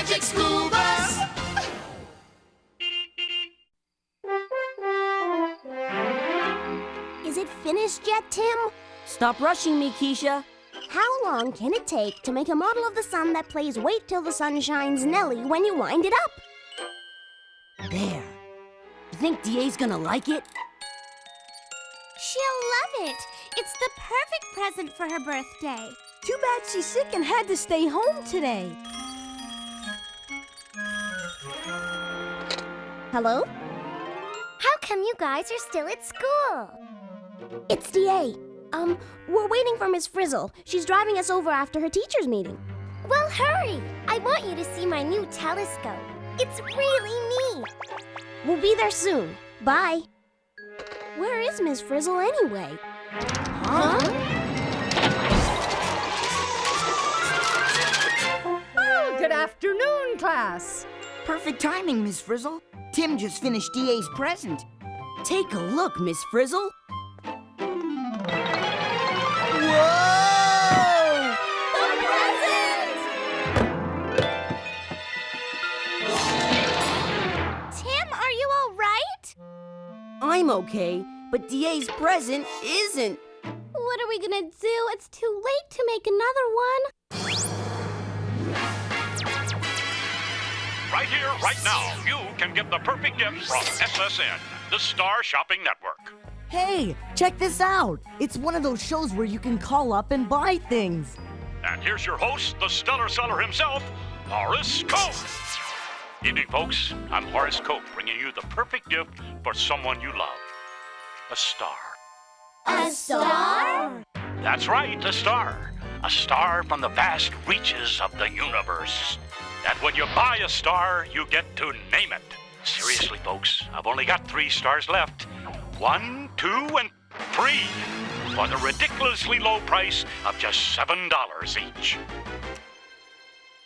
magic school bus. Is it finished yet, Tim? Stop rushing me, Keisha. How long can it take to make a model of the sun that plays Wait Till the Sun Shines Nelly when you wind it up? There. You think DA's gonna like it? She'll love it. It's the perfect present for her birthday. Too bad she's sick and had to stay home today. Hello? How come you guys are still at school? It's DA. We're waiting for Miss Frizzle. She's driving us over after her teacher's meeting. Well, hurry. I want you to see my new telescope. It's really neat. We'll be there soon. Bye. Where is Miss Frizzle anyway? Huh? Oh, good afternoon, class. Perfect timing, Miss Frizzle. Tim just finished DA's present. Take a look, Miss Frizzle. Whoa! The present! Tim, are you all right? I'm okay, but DA's present isn't. What are we gonna do? It's too late to make another one. Right here, right now, you can get the perfect gift from SSN, the Star Shopping Network. Hey, check this out. It's one of those shows where you can call up and buy things. And here's your host, the stellar seller himself, Horace Cope. Evening, folks. I'm Horace Cope, bringing you the perfect gift for someone you love. A star. A star? That's right, a star. A star from the vast reaches of the universe. And when you buy a star, you get to name it. Seriously, folks, I've only got 3 stars left. 1, 2, and 3. For the ridiculously low price of just $7 each.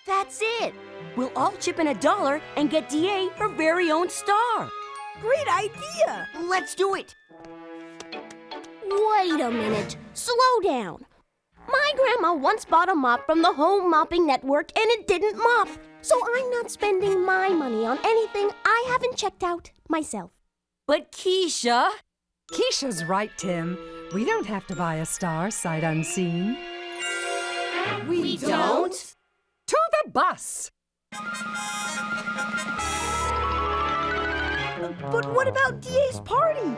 That's it. We'll all chip in $1 and get DA her very own star. Great idea. Let's do it. Wait a minute. Slow down. My grandma once bought a mop from the Home Mopping Network and it didn't mop. So I'm not spending my money on anything I haven't checked out myself. But Keisha... Keisha's right, Tim. We don't have to buy a star sight unseen. We don't? To the bus! But what about DA's party?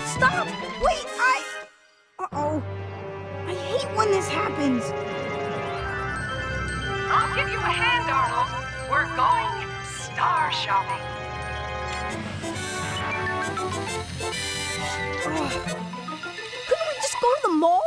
Stop! Wait, Uh-oh. I hate when this happens. I'll give you a hand, Arnold. We're going star shopping. Couldn't we just go to the mall?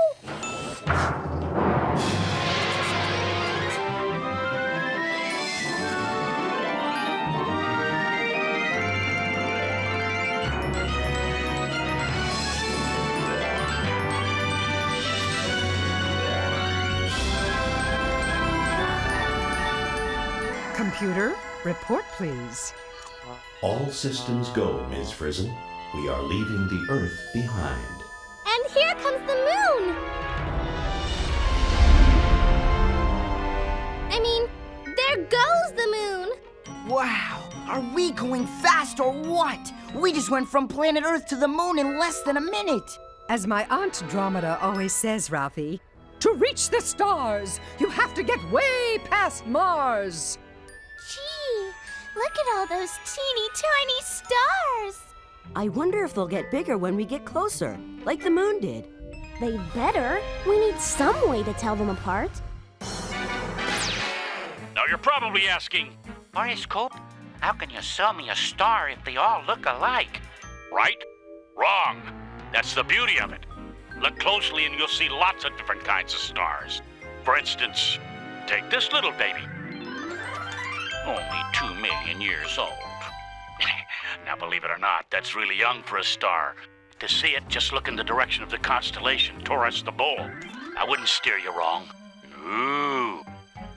Computer, report please. All systems go, Ms. Frizzle. We are leaving the Earth behind. And here comes the moon! I mean, there goes the moon! Wow, are we going fast or what? We just went from planet Earth to the moon in less than a minute. As my Aunt Dromeda always says, Ralphie, to reach the stars, you have to get way past Mars. Gee, look at all those teeny tiny stars! I wonder if they'll get bigger when we get closer, like the moon did. They better. We need some way to tell them apart. Now you're probably asking, Horace Cope, how can you sell me a star if they all look alike? right? Wrong. That's the beauty of it. Look closely and you'll see lots of different kinds of stars. For instance, take this little baby. Only 2 million years old. Now, believe it or not, that's really young for a star. To see it, just look in the direction of the constellation Taurus the Bull. I wouldn't steer you wrong. Ooh.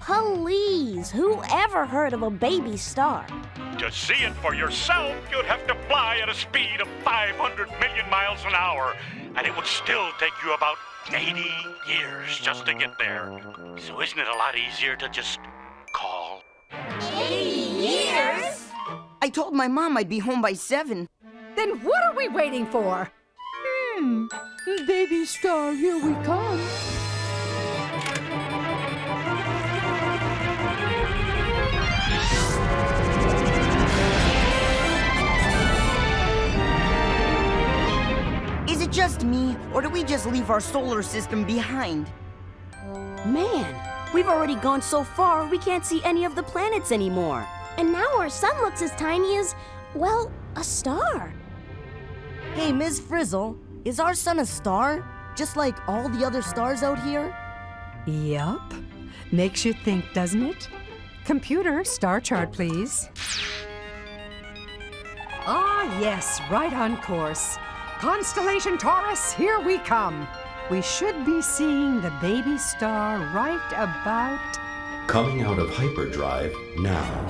Please, who ever heard of a baby star? To see it for yourself, you'd have to fly at a speed of 500 million miles an hour. and it would still take you about 80 years just to get there. So isn't it a lot easier to just call? 80 years? I told my mom I'd be home by 7. Then what are we waiting for? Baby star, here we come. Is it just me, or do we just leave our solar system behind? Man, we've already gone so far, we can't see any of the planets anymore. And now our sun looks as tiny as, well, a star. Hey, Ms. Frizzle, is our sun a star? Just like all the other stars out here? Yup. Makes you think, doesn't it? Computer, star chart, please. Ah, yes, right on course. Constellation Taurus, here we come. We should be seeing the baby star right about... Coming out of hyperdrive now.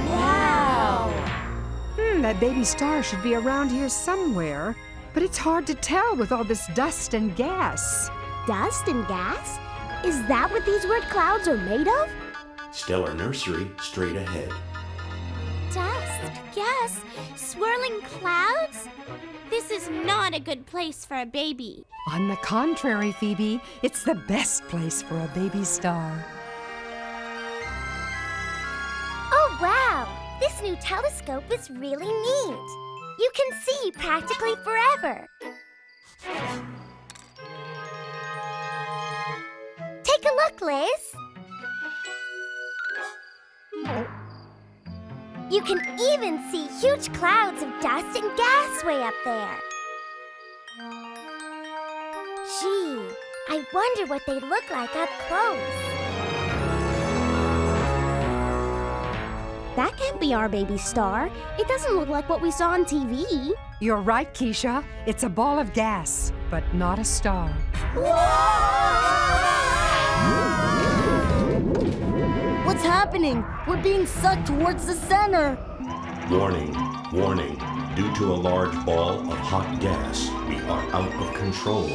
Wow! That baby star should be around here somewhere. But it's hard to tell with all this dust and gas. Dust and gas? Is that what these weird clouds are made of? Stellar Nursery straight ahead. Dust, gas, swirling clouds? This is not a good place for a baby. On the contrary, Phoebe, it's the best place for a baby star. Oh, wow! This new telescope is really neat. You can see practically forever. Take a look, Liz. You can even see huge clouds of dust and gas way up there. Gee, I wonder what they look like up close. That can't be our baby star. It doesn't look like what we saw on TV. You're right, Keisha. It's a ball of gas, but not a star. What's happening? We're being sucked towards the center. Warning, warning. Due to a large ball of hot gas, we are out of control.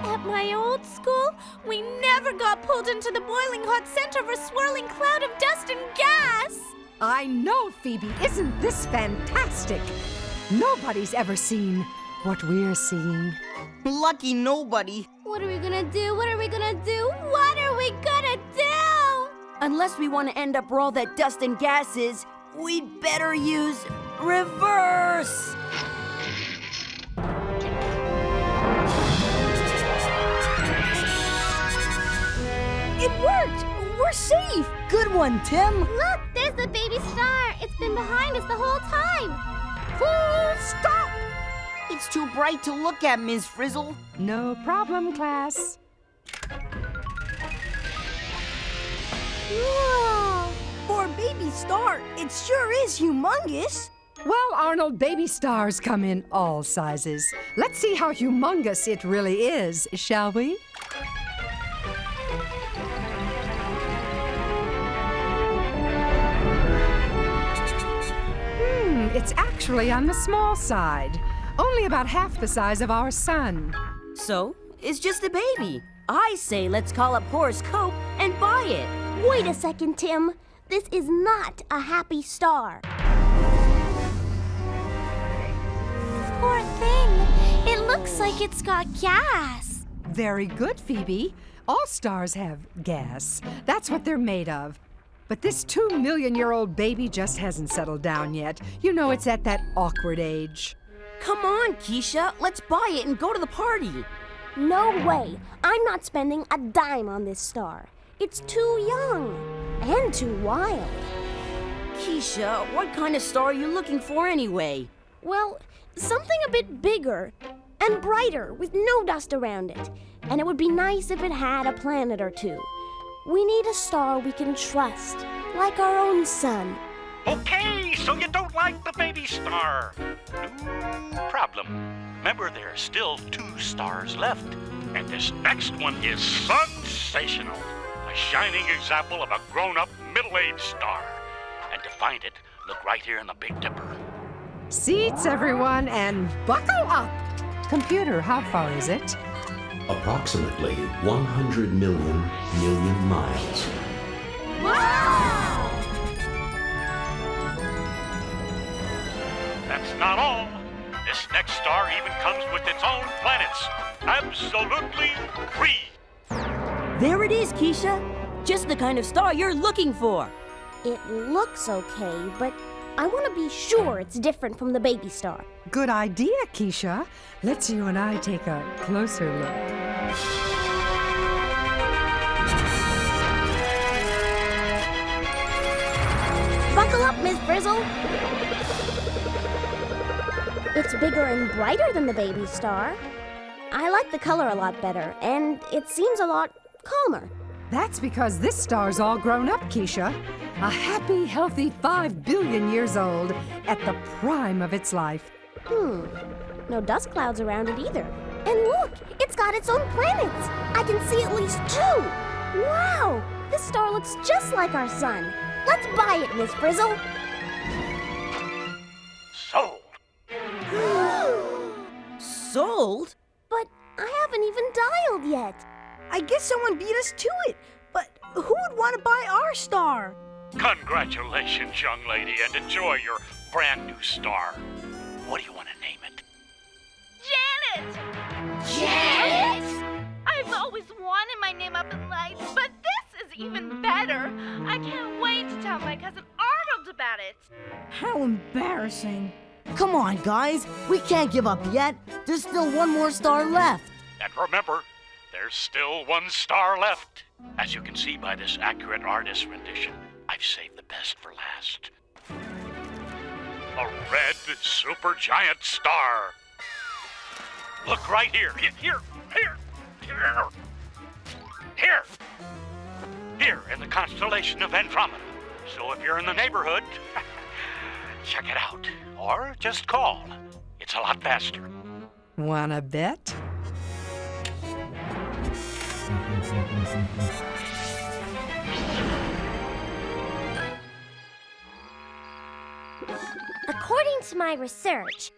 At my old school, we never got pulled into the boiling hot center of a swirling cloud of dust and gas. I know, Phoebe. Isn't this fantastic? Nobody's ever seen what we're seeing. Lucky nobody. What are we gonna do? What are we gonna do? What are we gonna do? Unless we want to end up where all that dust and gas is, we'd better use reverse. It worked! We're safe! Good one, Tim! Look, there's the baby star. It's been behind us the whole time. Full stop! It's too bright to look at, Ms. Frizzle. No problem, class. Whoa! For a baby star, it sure is humongous. Well, Arnold, baby stars come in all sizes. Let's see how humongous it really is, shall we? It's actually on the small side. Only about half the size of our sun. So, it's just a baby. I say let's call up Horace Cope and buy it. Wait a second, Tim. This is not a happy star. Poor thing. It looks like it's got gas. Very good, Phoebe. All stars have gas. That's what they're made of. But this 2-million-year-old baby just hasn't settled down yet. You know, it's at that awkward age. Come on, Keisha. Let's buy it and go to the party. No way. I'm not spending a dime on this star. It's too young and too wild. Keisha, what kind of star are you looking for anyway? Well, something a bit bigger and brighter with no dust around it. And it would be nice if it had a planet or two. We need a star we can trust, like our own sun. Okay, so you don't like the baby star. No problem. Remember, there are still 2 stars left. And this next one is sensational. A shining example of a grown-up, middle-aged star. And to find it, look right here in the Big Dipper. Seats, everyone, and buckle up. Computer, how far is it? Approximately 100 million miles. Wow! That's not all. This next star even comes with its own planets. Absolutely free. There it is, Keisha. Just the kind of star you're looking for. It looks okay, but I want to be sure it's different from the baby star. Good idea, Keisha. Let's you and I take a closer look. Buckle up, Miss Frizzle. It's bigger and brighter than the baby star. I like the color a lot better, and it seems a lot calmer. That's because this star's all grown up, Keisha. A happy, healthy 5 billion years old at the prime of its life. No dust clouds around it either. And look, it's got its own planets. I can see at least 2. Wow, this star looks just like our sun. Let's buy it, Miss Frizzle. Sold. Sold? But I haven't even dialed yet. I guess someone beat us to it. But who would want to buy our star? Congratulations, young lady, and enjoy your brand new star. What do you want to name it? Janet! Janet? I've always wanted my name up in lights, but this is even better. I can't wait to tell my cousin Arnold about it. How embarrassing. Come on, guys. We can't give up yet. There's still one more star left. And remember, there's still one star left. As you can see by this accurate artist rendition, I've saved the best for last. A red supergiant star. Look right here. Here in the constellation of Andromeda. So if you're in the neighborhood, check it out. Or just call. It's a lot faster. Wanna bet? According to my research,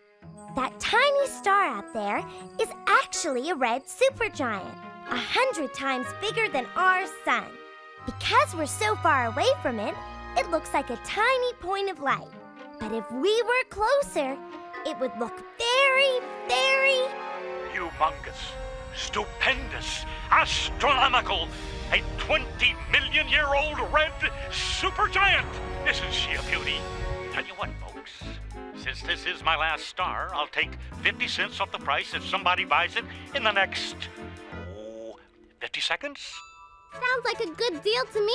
that tiny star out there is actually a red supergiant, 100 times bigger than our sun. Because we're so far away from it, it looks like a tiny point of light. But if we were closer, it would look very, very... humongous, stupendous, astronomical, a 20-million-year-old red supergiant. Isn't she a beauty? Tell you what, folks, since this is my last star, I'll take 50 cents off the price if somebody buys it in the next, 50 seconds? Sounds like a good deal to me.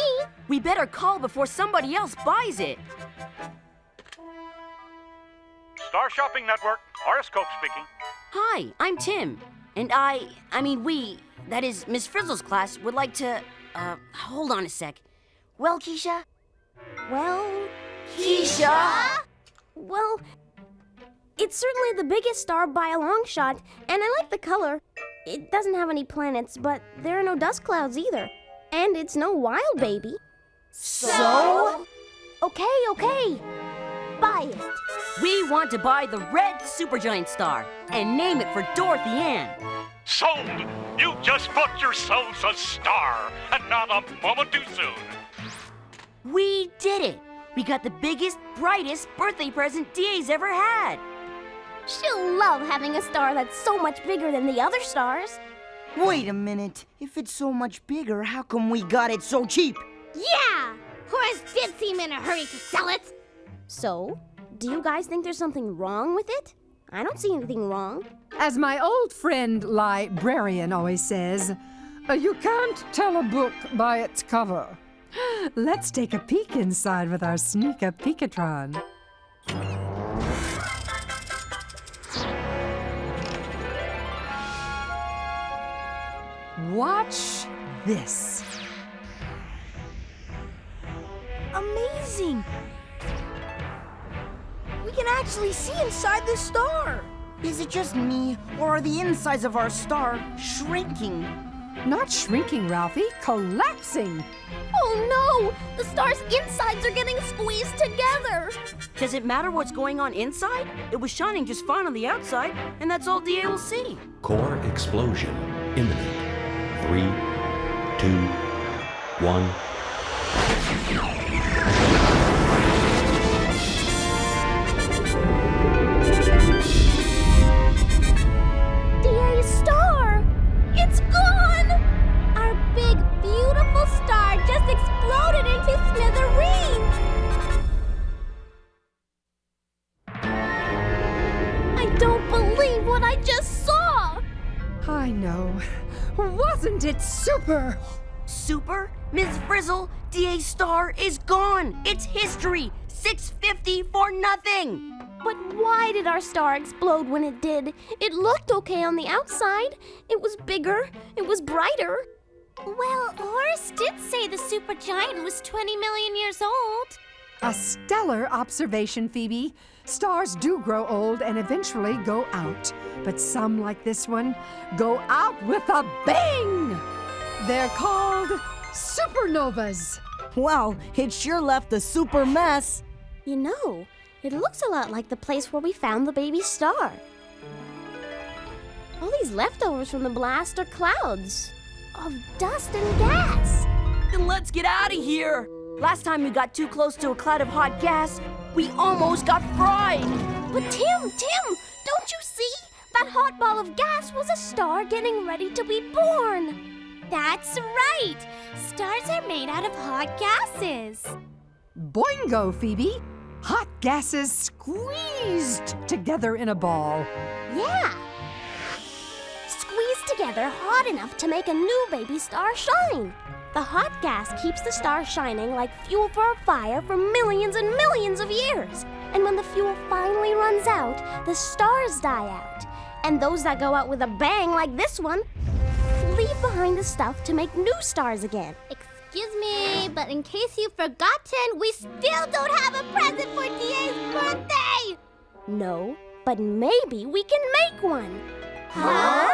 We better call before somebody else buys it. Star Shopping Network, Horoscope speaking. Hi, I'm Tim. And we, that is Miss Frizzle's class, would like to, hold on a sec. Well, Keisha? Well, Keisha? well, it's certainly the biggest star by a long shot, and I like the color. It doesn't have any planets, but there are no dust clouds either. And it's no wild baby. So? Okay. Buy it. We want to buy the red supergiant star and name it for Dorothy Ann. Sold! You just bought yourselves a star, and not a moment too soon. We did it. We got the biggest, brightest birthday present DA's ever had. She'll love having a star that's so much bigger than the other stars. Wait a minute. If it's so much bigger, how come we got it so cheap? Yeah! Horace did seem in a hurry to sell it. So, do you guys think there's something wrong with it? I don't see anything wrong. As my old friend librarian always says, you can't tell a book by its cover. Let's take a peek inside with our sneaker peekatron. Watch this. Amazing! We can actually see inside the star. Is it just me, or are the insides of our star shrinking? Not shrinking, Ralphie, collapsing. Oh no! The star's insides are getting squeezed together! Does it matter what's going on inside? It was shining just fine on the outside, and that's all DA will see. Core explosion imminent. 3, 2, 1. DA's star! It's gone! Our big, beautiful star just exploded into smithereens! I don't believe what I just saw! I know. Wasn't it super? Super? Ms. Frizzle, DA's star is gone! It's history! 650 for nothing! But why did our star explode when it did? It looked okay on the outside. It was bigger. It was brighter. Well, Horace did say the supergiant was 20 million years old. A stellar observation, Phoebe. Stars do grow old and eventually go out. But some, like this one, go out with a bang! They're called supernovas. Wow, it sure left a super mess. You know, it looks a lot like the place where we found the baby star. All these leftovers from the blast are clouds of dust and gas. Then let's get out of here! Last time we got too close to a cloud of hot gas, we almost got fried! But Tim, don't you see? That hot ball of gas was a star getting ready to be born. That's right. Stars are made out of hot gases. Boingo, Phoebe. Hot gases squeezed together in a ball. Yeah. Squeezed together hot enough to make a new baby star shine. The hot gas keeps the star shining like fuel for a fire for millions and millions of years. And when the fuel finally runs out, the stars die out. And those that go out with a bang like this one leave behind the stuff to make new stars again. Excuse me, but in case you've forgotten, we still don't have a present for DA's birthday! No, but maybe we can make one. Huh?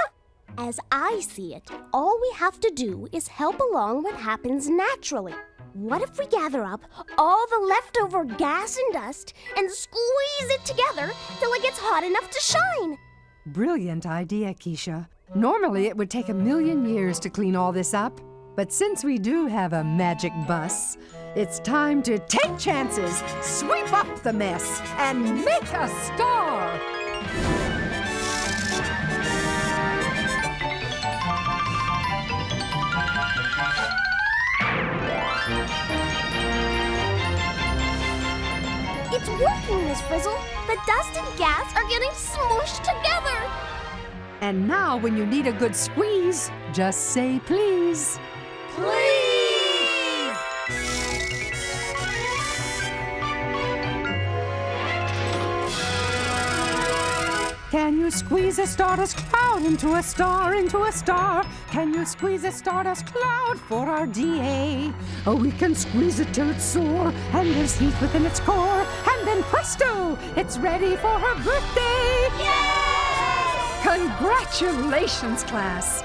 As I see it, all we have to do is help along what happens naturally. What if we gather up all the leftover gas and dust and squeeze it together till it gets hot enough to shine? Brilliant idea, Keisha. Normally, it would take 1,000,000 years to clean all this up. But since we do have a magic bus, it's time to take chances, sweep up the mess, and make a star! It's working, Miss Frizzle. The dust and gas are getting smushed together. And now, when you need a good squeeze, just say please. Please! Can you squeeze a stardust cloud into a star, into a star? Can you squeeze a stardust cloud for our DA? Oh, we can squeeze it till it's sore, and there's heat within its core, and then presto, it's ready for her birthday! Yay! Congratulations, class!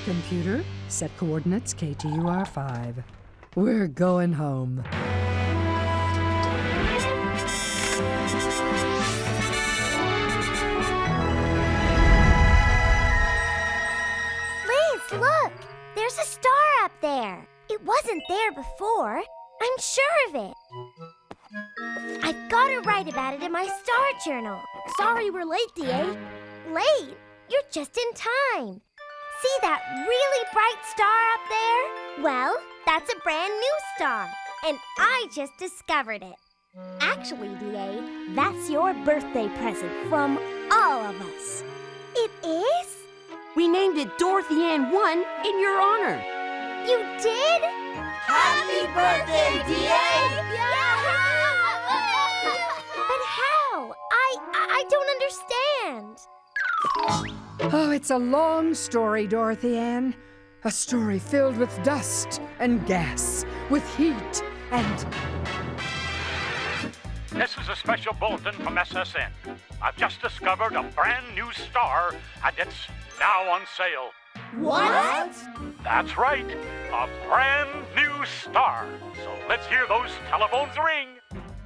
Computer, set coordinates KTUR5. We're going home. Liz, look! There's a star up there. It wasn't there before. I'm sure of it. I've got to write about it in my star journal. Sorry we're late, DA. Late? You're just in time. See that really bright star up there? Well, that's a brand new star, and I just discovered it. Actually, DA, that's your birthday present from all of us. It is? We named it Dorothy Ann 1 in your honor. You did? Happy birthday, DA! But how? I don't understand. Oh, it's a long story, Dorothy Ann. A story filled with dust and gas, with heat and... This is a special bulletin from SSN. I've just discovered a brand new star, and it's now on sale. What? That's right, a brand new star. So let's hear those telephones ring.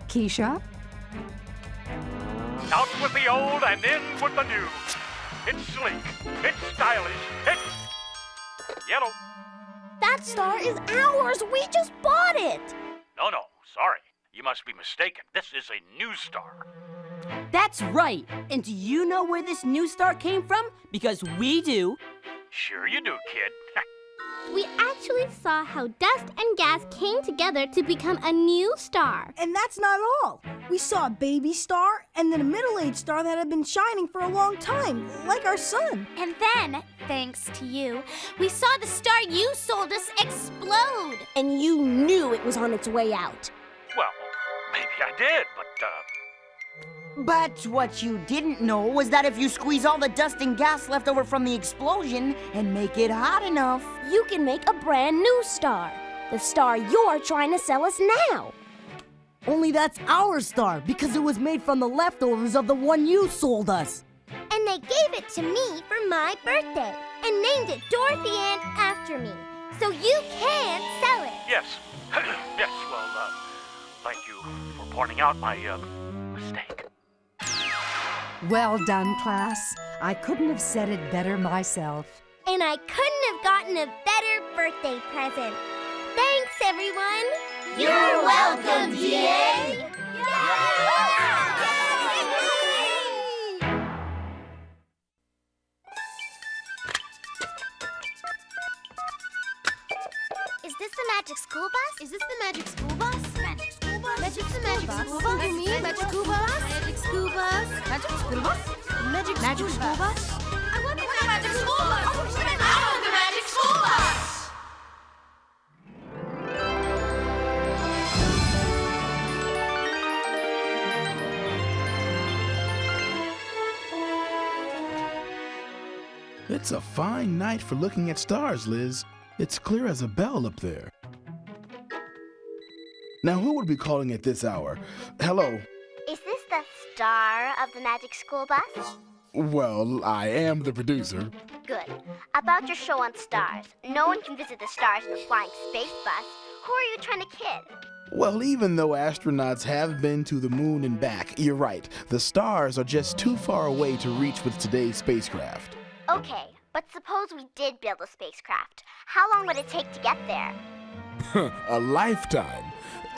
Keisha? Out with the old and in with the new. It's sleek, it's stylish, it's yellow. That star is ours. We just bought it. No, sorry. You must be mistaken. This is a new star. That's right. And do you know where this new star came from? Because we do. Sure you do, kid. We actually saw how dust and gas came together to become a new star. And that's not all. We saw a baby star and then a middle-aged star that had been shining for a long time, like our sun. And then, thanks to you, we saw the star you sold us explode. And you knew it was on its way out. Well, maybe I did, But what you didn't know was that if you squeeze all the dust and gas left over from the explosion and make it hot enough, You can make a brand new star. The star you're trying to sell us now. Only that's our star because it was made from the leftovers of the one you sold us. And they gave it to me for my birthday and named it Dorothy Ann after me. So you can sell it. yes. Yes, well, thank you for pointing out my, mistake. Well done, class. I couldn't have said it better myself. And I couldn't have gotten a better birthday present. Thanks, everyone. You're welcome, DA. Is this the magic school bus? Is this the magic school bus? Magic school bus? Magic the magic school bus? You mean magic school bus? Magic school bus? Magic school bus? Magic school bus? I want the magic school bus! I want the magic school bus! It's a fine night for looking at stars, Liz. It's clear as a bell up there. Now, who would be calling at this hour? Hello? Is this the star of the magic school bus? Well, I am the producer. Good. About your show on stars. No one can visit the stars in a flying space bus. Who are you trying to kid? Well, even though astronauts have been to the moon and back, you're right. The stars are just too far away to reach with today's spacecraft. Okay, but suppose we did build a spacecraft. How long would it take to get there? A lifetime.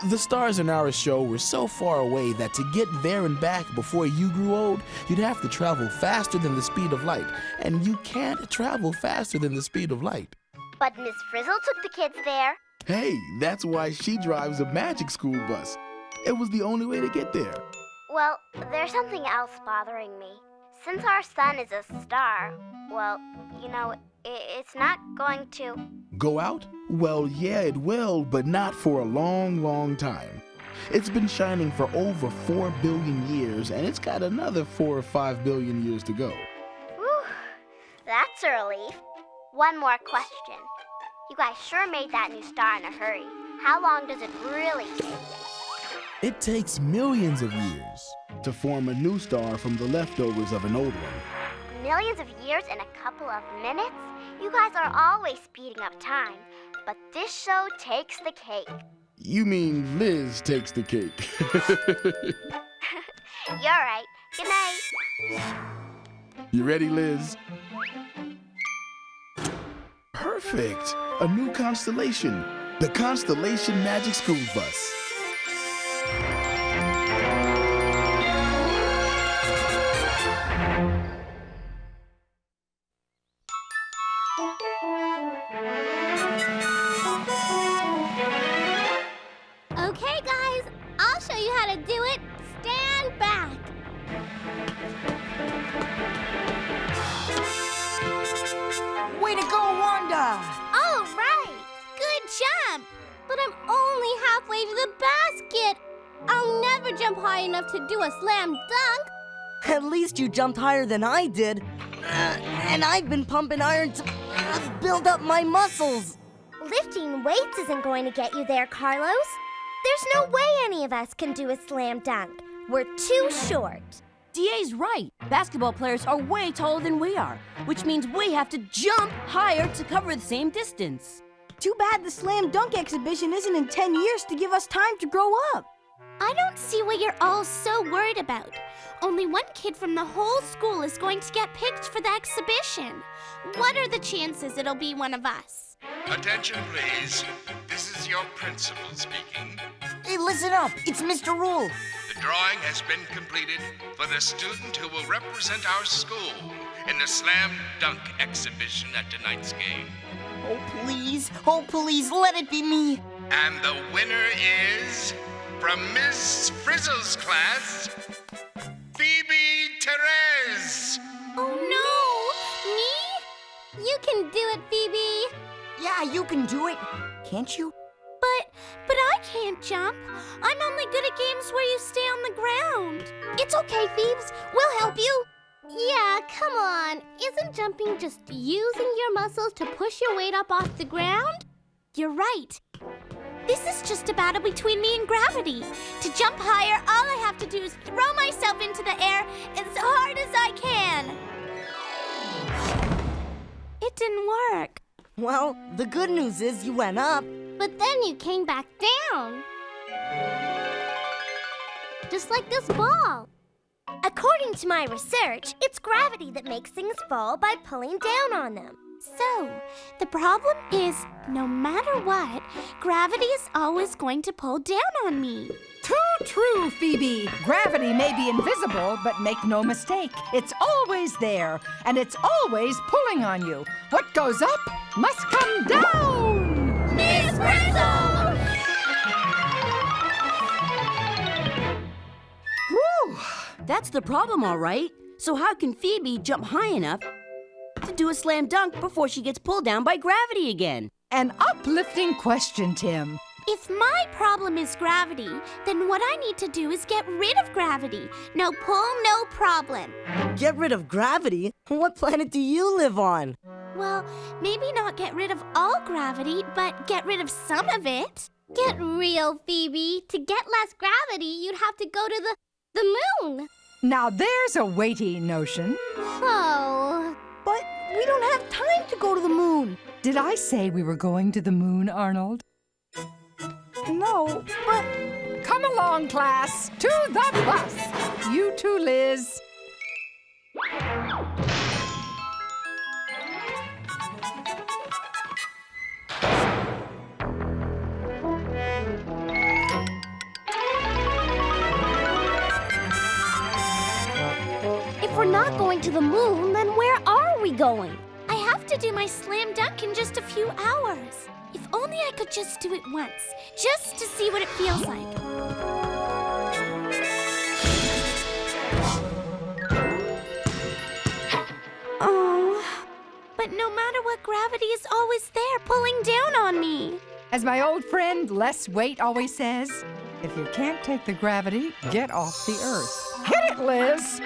The stars in our show were so far away that to get there and back before you grew old, you'd have to travel faster than the speed of light. And you can't travel faster than the speed of light. But Miss Frizzle took the kids there. Hey, that's why she drives a magic school bus. It was the only way to get there. Well, there's something else bothering me. Since our sun is a star, well, you know, it's not going to... Go out? Well, yeah, it will, but not for a long, long time. It's been shining for over 4 billion years, and it's got another 4 or 5 billion years to go. Whew, that's a relief. One more question. You guys sure made that new star in a hurry. How long does it really take? It takes millions of years to form a new star from the leftovers of an old one. Millions of years in a couple of minutes? You guys are always speeding up time, but this show takes the cake. You mean Liz takes the cake. You're right. Good night. You ready, Liz? Perfect. A new constellation. The Constellation Magic School Bus. Okay, guys, I'll show you how to do it. Stand back. Way to go, Wanda! All right. Good jump. But I'm only halfway to the basket. I'll never jump high enough to do a slam dunk. At least you jumped higher than I did. And I've been pumping iron to build up my muscles. Lifting weights isn't going to get you there, Carlos. There's no way any of us can do a slam dunk. We're too short. DA's right. Basketball players are way taller than we are, which means we have to jump higher to cover the same distance. Too bad the slam dunk exhibition isn't in 10 years to give us time to grow up. I don't see what you're all so worried about. Only one kid from the whole school is going to get picked for the exhibition. What are the chances it'll be one of us? Attention, please. This is your principal speaking. Hey, listen up. It's Mr. Rule. The drawing has been completed for the student who will represent our school in the slam dunk exhibition at tonight's game. Oh, please, let it be me. And the winner is, from Miss Frizzle's class, Phoebe Therese. Oh no! Me? You can do it, Phoebe. Yeah, you can do it. Can't you? But I can't jump. I'm only good at games where you stay on the ground. It's okay, Thieves. We'll help you. Yeah, come on. Isn't jumping just using your muscles to push your weight up off the ground? You're right. This is just a battle between me and gravity. To jump higher, all I have to do is throw myself into the air as hard as I can. It didn't work. Well, the good news is you went up. But then you came back down. Just like this ball. According to my research, it's gravity that makes things fall by pulling down on them. So, the problem is, no matter what, gravity is always going to pull down on me. Too true, Phoebe. Gravity may be invisible, but make no mistake, it's always there, and it's always pulling on you. What goes up must come down! Miss Frizzle! Whew! That's the problem, all right. So how can Phoebe jump high enough to do a slam dunk before she gets pulled down by gravity again? An uplifting question, Tim. If my problem is gravity, then what I need to do is get rid of gravity. No pull, no problem. Get rid of gravity? What planet do you live on? Well, maybe not get rid of all gravity, but get rid of some of it. Get real, Phoebe. To get less gravity, you'd have to go to the moon. Now there's a weighty notion. Oh. But we don't have time to go to the moon. Did I say we were going to the moon, Arnold? No, but... Come along, class, to the bus. You too, Liz. If we're not going to the moon, then where are we going? I have to do my slam dunk in just a few hours. If only I could just do it once, just to see what it feels like. Oh, but no matter what, gravity is always there, pulling down on me. As my old friend Les Waite always says, if you can't take the gravity, get off the earth. Hit it, Liz!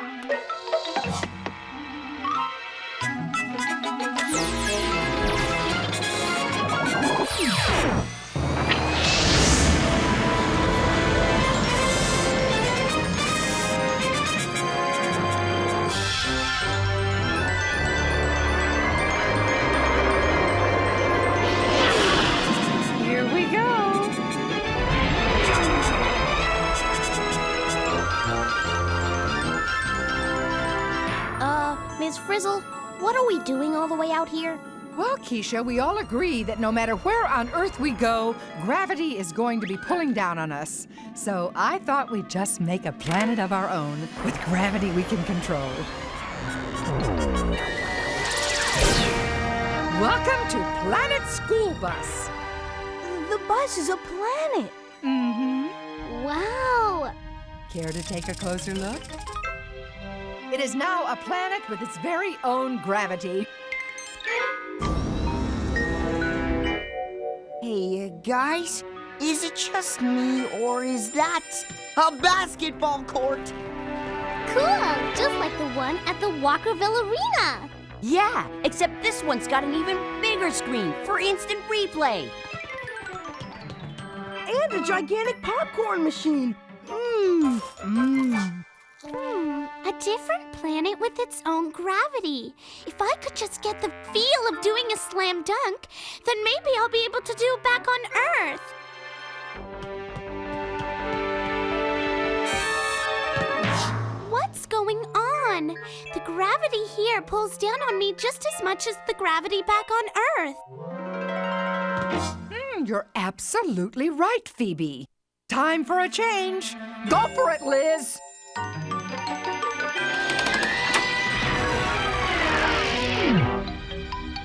Here we go. Ms. Frizzle, what are we doing all the way out here? Well, Keisha, we all agree that no matter where on Earth we go, gravity is going to be pulling down on us. So I thought we'd just make a planet of our own with gravity we can control. Welcome to Planet School Bus. The bus is a planet. Mm-hmm. Wow! Care to take a closer look? It is now a planet with its very own gravity. Hey, guys, is it just me, or is that a basketball court? Cool! Just like the one at the Walkerville Arena. Yeah, except this one's got an even bigger screen for instant replay. And a gigantic popcorn machine. A different planet with its own gravity. If I could just get the feel of doing a slam dunk, then maybe I'll be able to do it back on Earth. What's going on? The gravity here pulls down on me just as much as the gravity back on Earth. You're absolutely right, Phoebe. Time for a change. Go for it, Liz.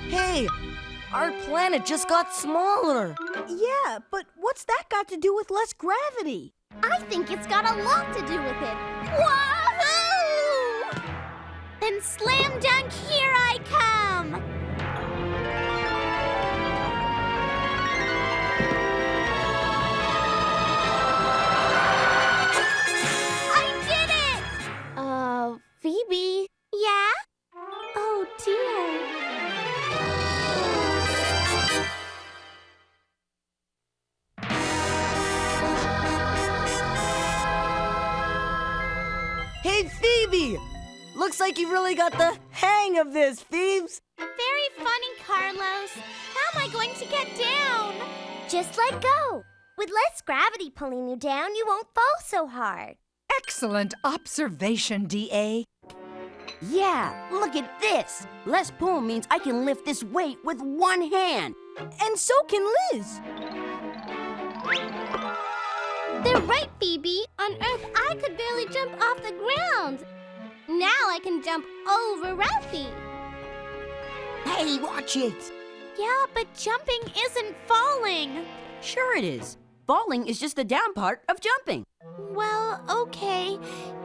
Hey, our planet just got smaller. Yeah, but what's that got to do with less gravity? I think it's got a lot to do with it. Wahoo! Then slam dunk, here I come! Phoebe. Yeah? Oh, dear. Hey, Phoebe! Looks like you really got the hang of this, Phoebes. Very funny, Carlos. How am I going to get down? Just let go. With less gravity pulling you down, you won't fall so hard. Excellent observation, D.A. Yeah, look at this. Less pull means I can lift this weight with one hand. And so can Liz. They're right, Phoebe. On Earth, I could barely jump off the ground. Now I can jump over Ralphie. Hey, watch it. Yeah, but jumping isn't falling. Sure it is. Falling is just the down part of jumping. Well, okay.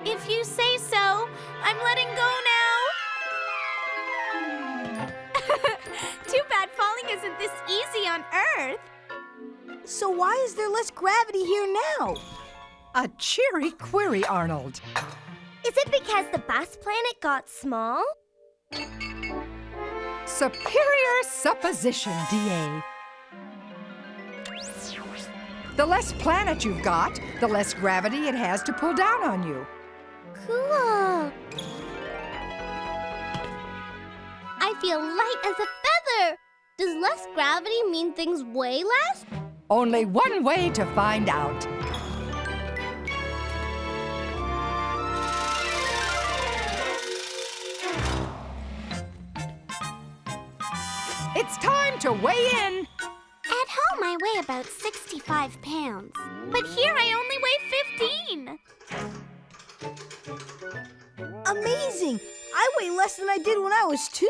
If you say so, I'm letting go now. Too bad falling isn't this easy on Earth. So why is there less gravity here now? A cheery query, Arnold. Is it because the bus planet got small? Superior supposition, D.A. The less planet you've got, the less gravity it has to pull down on you. Cool. I feel light as a feather. Does less gravity mean things weigh less? Only one way to find out. It's time to weigh in. At home, I weigh about 65 pounds. But here I only weigh 15. Amazing! I weigh less than I did when I was 2.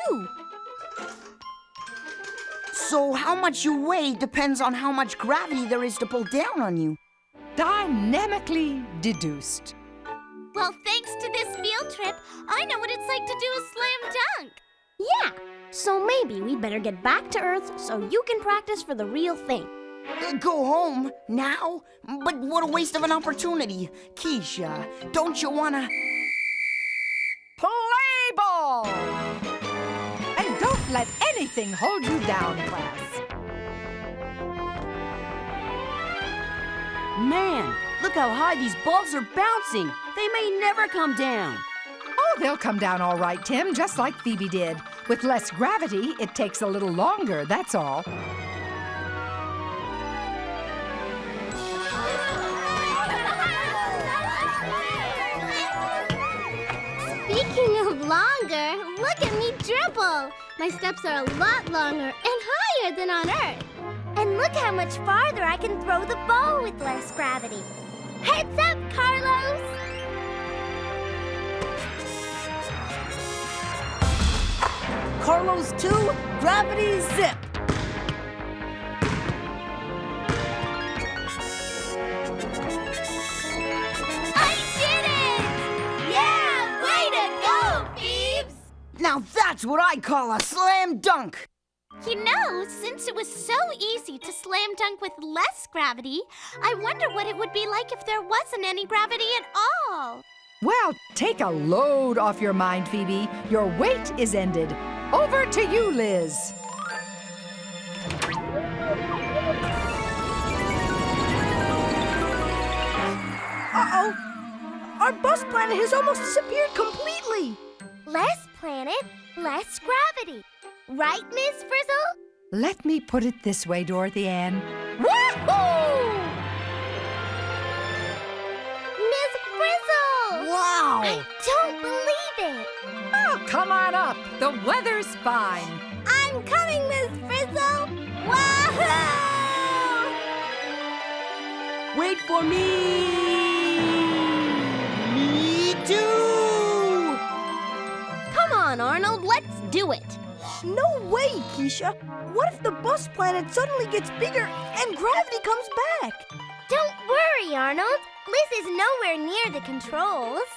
So how much you weigh depends on how much gravity there is to pull down on you. Dynamically deduced. Well, thanks to this field trip, I know what it's like to do a slam dunk. Yeah, so maybe we'd better get back to Earth so you can practice for the real thing. Go home? Now? But what a waste of an opportunity. Keisha, don't you wanna... Play ball! And don't let anything hold you down, class. Man, look how high these balls are bouncing. They may never come down. Oh, they'll come down all right, Tim, just like Phoebe did. With less gravity, it takes a little longer, that's all. Speaking of longer, look at me dribble. My steps are a lot longer and higher than on Earth. And look how much farther I can throw the ball with less gravity. Heads up, Carlos! Carlos 2, gravity zip. I did it! Yeah, way to go, Phoebes! Now that's what I call a slam dunk. You know, since it was so easy to slam dunk with less gravity, I wonder what it would be like if there wasn't any gravity at all. Well, take a load off your mind, Phoebe. Your wait is ended. Over to you, Liz. Our bus planet has almost disappeared completely. Less planet, less gravity. Right, Miss Frizzle? Let me put it this way, Dorothy Ann. Woohoo! Miss Frizzle! Wow! I don't believe it. Oh, come on up. The weather's fine. I'm coming, Miss Frizzle. Wahoo! Wait for me! Me too! Come on, Arnold, let's do it. No way, Keisha. What if the bus planet suddenly gets bigger and gravity comes back? Don't worry, Arnold. Liz is nowhere near the controls.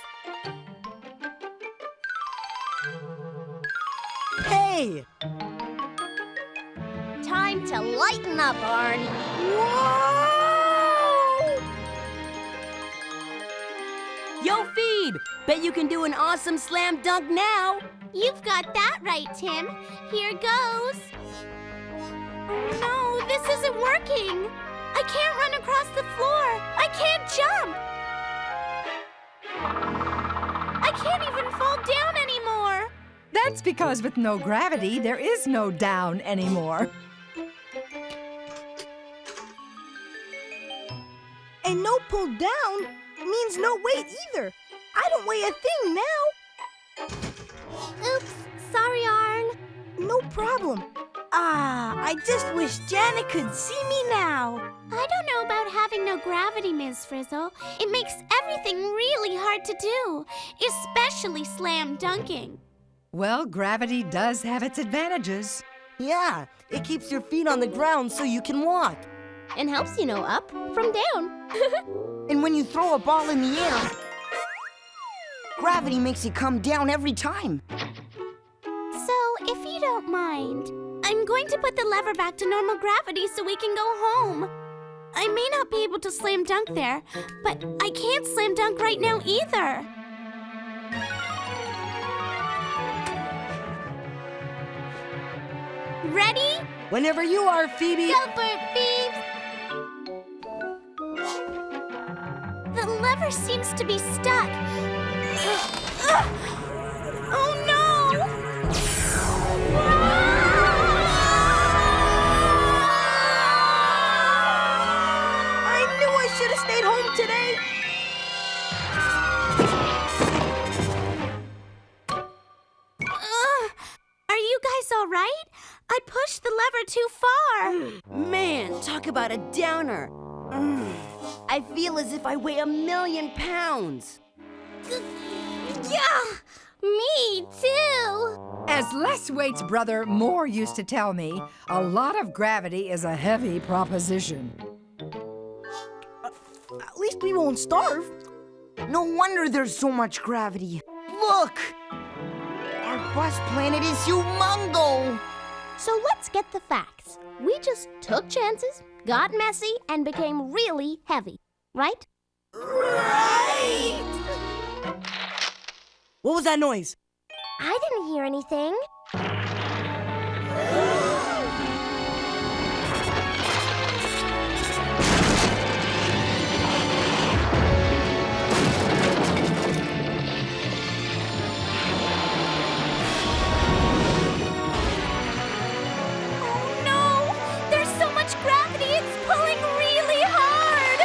Hey! Time to lighten up, Arn. Whoa! Yo, Phoebe! Bet you can do an awesome slam dunk now! You've got that right, Tim. Here goes. No, this isn't working. I can't run across the floor. I can't jump. I can't even fall down anymore. That's because with no gravity, there is no down anymore. And no pull down means no weight either. I don't weigh a thing now. Oops, sorry, Arn. No problem. I just wish Janet could see me now. I don't know about having no gravity, Ms. Frizzle. It makes everything really hard to do, especially slam dunking. Well, gravity does have its advantages. Yeah, it keeps your feet on the ground so you can walk. And helps, up from down. And when you throw a ball in the air, gravity makes it come down every time. So, if you don't mind, I'm going to put the lever back to normal gravity so we can go home. I may not be able to slam dunk there, but I can't slam dunk right now either. Ready? Whenever you are, Phoebe. Go for it, Phoebes! The lever seems to be stuck. Oh no! I knew I should have stayed home today. Are you guys all right? I pushed the lever too far. Man, talk about a downer. I feel as if I weigh 1,000,000 pounds. Yeah, me too. As Les Waite's brother Moore used to tell me, a lot of gravity is a heavy proposition. At least we won't starve. No wonder there's so much gravity. Look! Our bus planet is humongo! So let's get the facts. We just took chances, got messy, and became really heavy, right? Right! What was that noise? I didn't hear anything. Gravity, it's pulling really hard!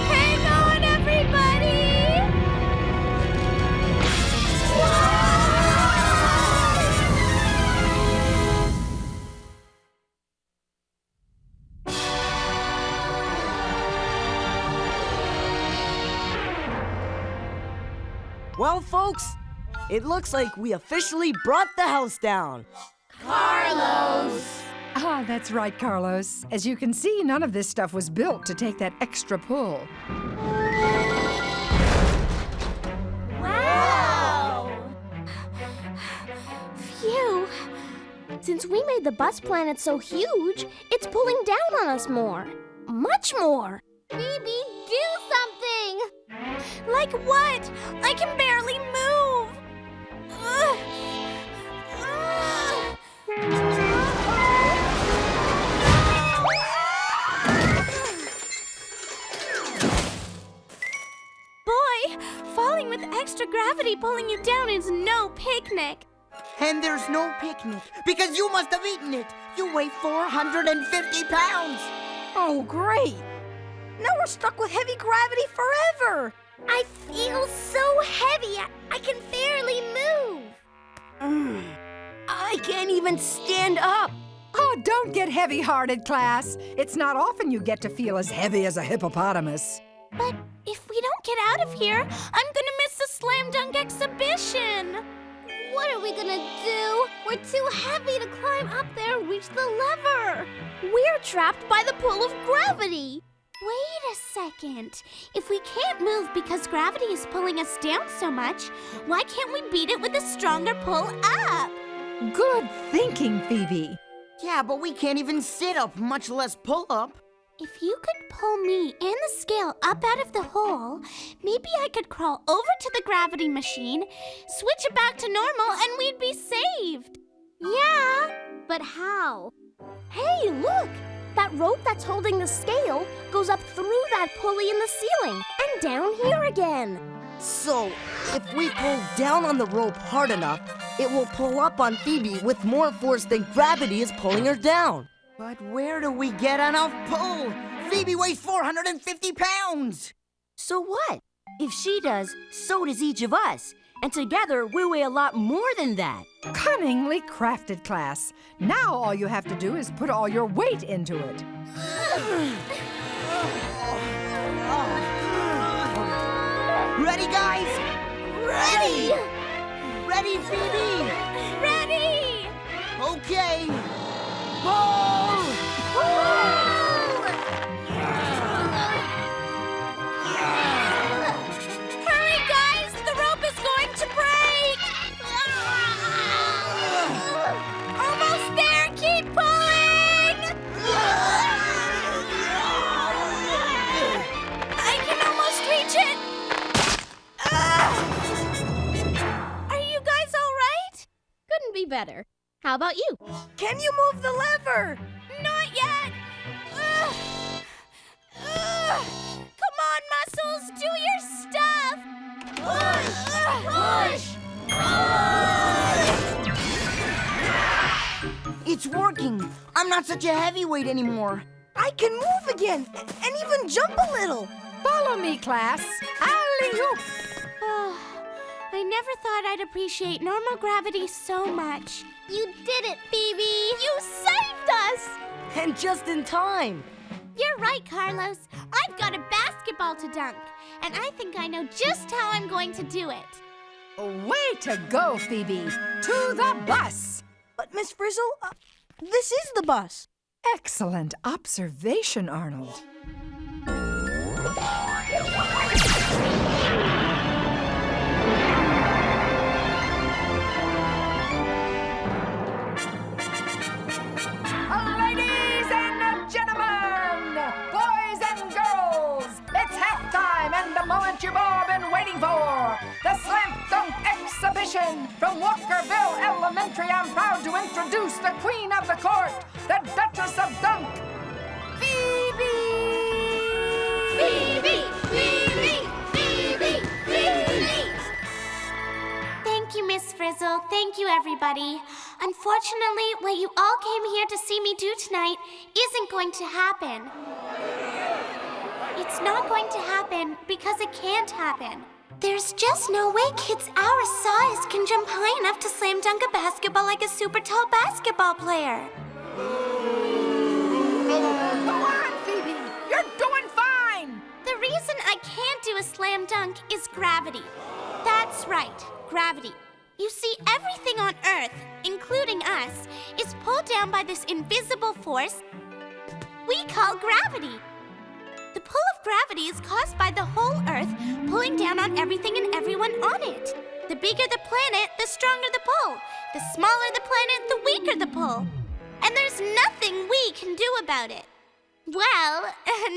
Hang on, everybody! Well, folks, it looks like we officially brought the house down. Carlos! Ah, that's right, Carlos. As you can see, none of this stuff was built to take that extra pull. Wow! Phew. Since we made the bus planet so huge, it's pulling down on us more. Much more. Phoebe, do something! Like what? I can barely move! gravity pulling you down is no picnic. And there's no picnic because you must have eaten it. You weigh 450 pounds. Oh, great. Now we're stuck with heavy gravity forever. I feel so heavy, I can barely move. I can't even stand up. Oh, don't get heavy-hearted, class. It's not often you get to feel as heavy as a hippopotamus. But if we don't get out of here, I'm gonna miss the slam dunk exhibition. What are we gonna do? We're too heavy to climb up there and reach the lever. We're trapped by the pull of gravity. Wait a second. If we can't move because gravity is pulling us down so much, why can't we beat it with a stronger pull up? Good thinking, Phoebe. Yeah, but we can't even sit up, much less pull up. If you could pull me and the scale up out of the hole, maybe I could crawl over to the gravity machine, switch it back to normal, and we'd be saved. Yeah, but how? Hey, look! That rope that's holding the scale goes up through that pulley in the ceiling and down here again. So, if we pull down on the rope hard enough, it will pull up on Phoebe with more force than gravity is pulling her down. But where do we get enough pull? Phoebe weighs 450 pounds. So what? If she does, so does each of us. And together, we weigh a lot more than that. Cunningly crafted, class. Now all you have to do is put all your weight into it. Ready, guys? Ready! Ready, Phoebe? Ready! Okay. Pull! Hurry, guys! The rope is going to break! Almost there! Keep pulling! I can almost reach it! Are you guys all right? Couldn't be better. How about you? Can you move the lever? Not yet! Come on, muscles! Do your stuff! Push! It's working. I'm not such a heavyweight anymore. I can move again and even jump a little. Follow me, class. Alley-oop. I never thought I'd appreciate normal gravity so much. You did it, Phoebe! You saved us! And just in time. You're right, Carlos. I've got a basketball to dunk, and I think I know just how I'm going to do it. Way to go, Phoebe. To the bus. But, Miss Frizzle, this is the bus. Excellent observation, Arnold. Ladies and gentlemen, boys and girls, it's halftime and the moment you've all been waiting for. The Slam Dunk Exhibition from Walkerville Elementary. I'm proud to introduce the queen of the court, the Duchess of Dunk, Phoebe! Phoebe! Phoebe! Phoebe! Phoebe! Thank you, Miss Frizzle. Thank you, everybody. Unfortunately, what you all came here to see me do tonight isn't going to happen. It's not going to happen because it can't happen. There's just no way kids our size can jump high enough to slam dunk a basketball like a super tall basketball player. Go on, Phoebe! You're doing fine! The reason I can't do a slam dunk is gravity. That's right, gravity. You see, everything on Earth, including us, is pulled down by this invisible force we call gravity. The pull of gravity is caused by the whole Earth pulling down on everything and everyone on it. The bigger the planet, the stronger the pull. The smaller the planet, the weaker the pull. And there's nothing we can do about it. Well,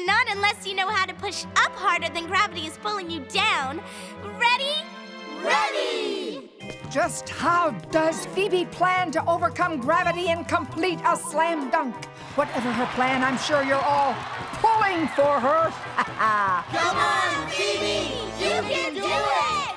not unless you know how to push up harder than gravity is pulling you down. Ready? Ready! Just how does Phoebe plan to overcome gravity and complete a slam dunk? Whatever her plan, I'm sure you're all pulling for her. Come on, Phoebe! You can do it!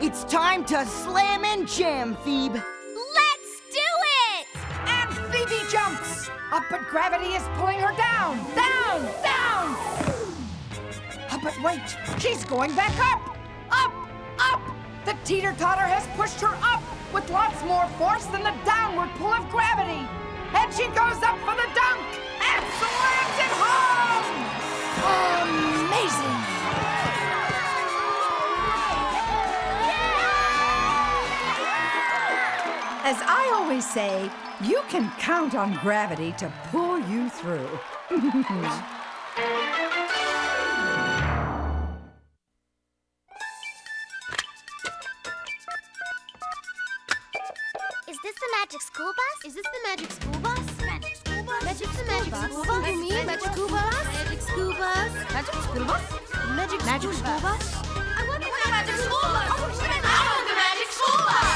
It's time to slam and jam, Phoebe. Let's do it! And Phoebe jumps! But gravity is pulling her down! Down! Down! But wait, she's going back up! Up! Up! The teeter-totter has pushed her up with lots more force than the downward pull of gravity! And she goes up for the dunk and slams it home! Amazing! As I always say, you can count on gravity to pull you through. Is this the magic school bus? Is this the magic school bus? Magic school bus? Magic the magic school bus? You mean magic school bus? Magic school bus? Magic school bus? Magic school bus? I want the magic school bus! I want the magic school bus!